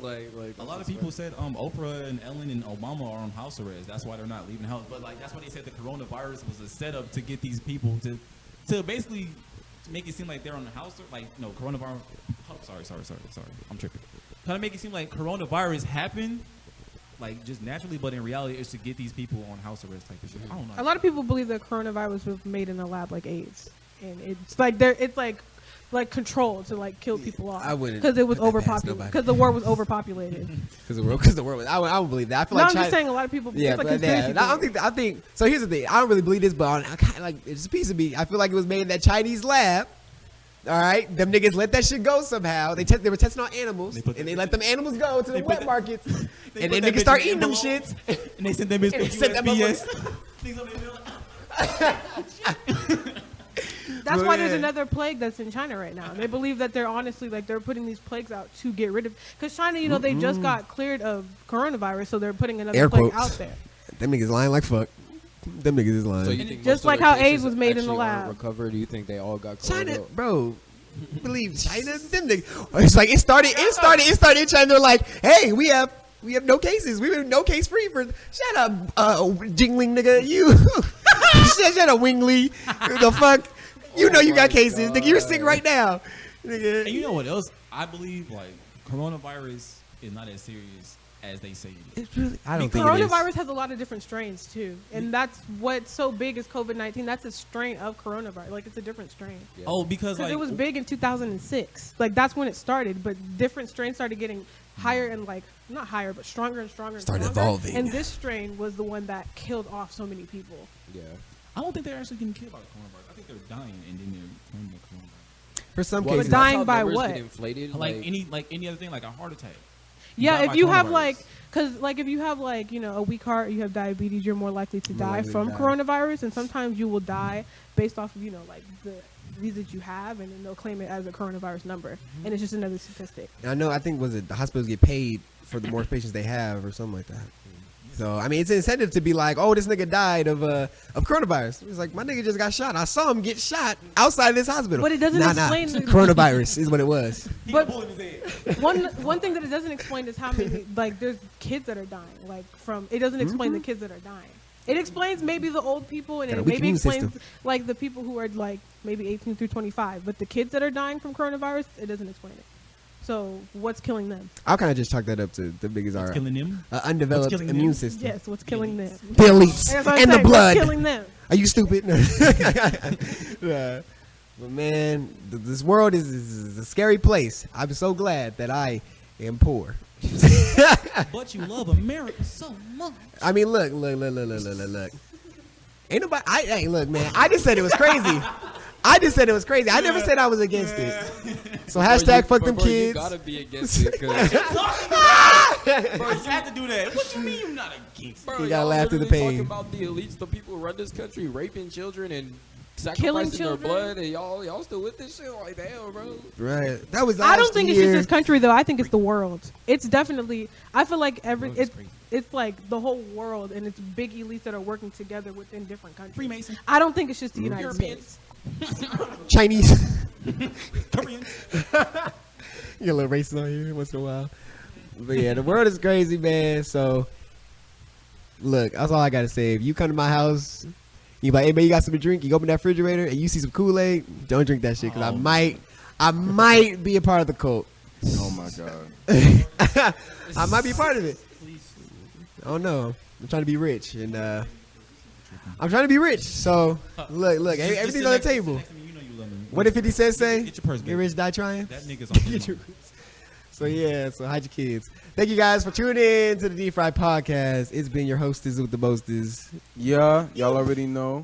like
a lot of people said Oprah and Ellen and Obama are on house arrest. That's why they're not leaving the house. But like that's why they said the coronavirus was a setup to get these people to basically make it seem like they're on the house like no coronavirus. Oh, sorry. I'm tripping. Trying to make it seem like coronavirus happened like just naturally, but in reality it's to get these people on house arrest type of shit. I don't know.
A lot of people believe that coronavirus was made in a lab like AIDS, and it's like controlled to like kill people off.
I wouldn't,
because it was overpopulated. Because the world was overpopulated.
Because the world was. I don't believe that. I feel
no,
like
I'm
China,
just saying a lot of people.
Yeah,
it's like
but
conspiracy
I think. So here's the thing. I don't really believe this, but it's a piece of me. I feel like it was made in that Chinese lab. All right, them niggas let that shit go somehow. They were testing on animals, and they let them animals go to the wet markets, and then niggas start eating them shits.
And they sent them bitch to USPS.
That's why there's another plague that's in China right now. They believe that they're honestly like they're putting these plagues out to get rid of. Because China, you know, they just got cleared of coronavirus, so they're putting another plague out there.
Them niggas lying like fuck. Them niggas is lying.
So you think
just like how AIDS was made in the lab.
Recovered? Do you think they all got
China, bro? Believe China? Them niggas. It's like it started in China. They're like, hey, we have no cases. We were no case free for. Shut up, Jingling nigga. You. shut up, Wingly. The fuck. You know you got cases, nigga. You're sick right now, nigga.
And you know what else? I believe like coronavirus is not as serious as they say it is.
It's really. I don't think
coronavirus has a lot of different strains too, and that's what's so big is COVID-19. That's a strain of coronavirus. Like it's a different strain.
Yeah. Oh, because like
it was big in 2006. Like that's when it started, but different strains started getting higher and like not higher, but stronger and stronger. And
started
stronger.
Evolving.
And this strain was the one that killed off so many people.
Yeah.
I don't think they're actually getting killed by coronavirus. I think they're dying and then they're turning to coronavirus.
For some
But
cases,
dying by what?
Inflated,
like any other thing, like a heart attack.
Yeah,
die
if
by
you have
coronavirus.
like, cause like if you have like a weak heart, you have diabetes, you're more likely to
More
die
likely to
from
die.
coronavirus, and sometimes you will die based off of like the disease that you have, and then they'll claim it as a coronavirus number, and it's just another statistic.
I think was it the hospitals get paid for the more patients they have or something like that. So I mean, it's an incentive to be like, oh, this nigga died of coronavirus. It's like my nigga just got shot. I saw him get shot outside this hospital.
But it doesn't explain the-
coronavirus is what it was.
But one thing that it doesn't explain is how many like there's kids that are dying like from. It doesn't explain the kids that are dying. It explains maybe the old people, and
Got a
it
weak
maybe
immune
explains
system.
like the people who are like maybe 18 through 25. But the kids that are dying from coronavirus, it doesn't explain it. So what's killing them?
I'll kind of just chalk that up to the biggest
What's
are
killing them?
undeveloped
killing
immune
them?
system.
Yes, what's killing them?
The elites
That's what I'm
and the
saying,
blood.
What's killing them?
Are you stupid? Nah. But man, this world is a scary place. I'm so glad that I am poor.
But you love America so much.
I mean, look. Ain't nobody. Hey, look, man. I just said it was crazy. I never said I was against it. So hashtag fuck them
You
kids.
gotta be against it, cause
Bro, you have to do that. What you mean you not against?
bro,
You gotta
y'all
laugh through the
literally
pain.
talking about the elites, the people who run this country, raping children and
Killing
sacrificing their
children.
blood, and y'all still with this shit? Like, damn, bro.
Right. That was.
I don't
last
think it's
year.
just this country though. I think it's the world. It's definitely. I feel like it's like the whole world, and it's big elites that are working together within different countries.
Freemason.
I don't think it's just the United
Europeans.
States.
Chinese.
Korean.
You get a little racist on here once in a while. But yeah, the world is crazy, man. So, look, that's all I gotta say. If you come to my house, you be like, hey man, you got something to drink? You open that refrigerator and you see some Kool-Aid, don't drink that shit, cause I might be a part of the cult.
Oh my god.
I might be a part of it. I don't know. I'm trying to be rich, and I'm trying to be rich. So look, everything's on the table.
You know you love me.
What did 50 Cent say?
Get your purse,
Get
baby.
rich, die trying.
That nigga's on his mind.
So yeah, so hide your kids. Thank you guys for tuning in to the Deep Fry Podcast. It's been your hostess with the mostest.
Yeah, y'all already know.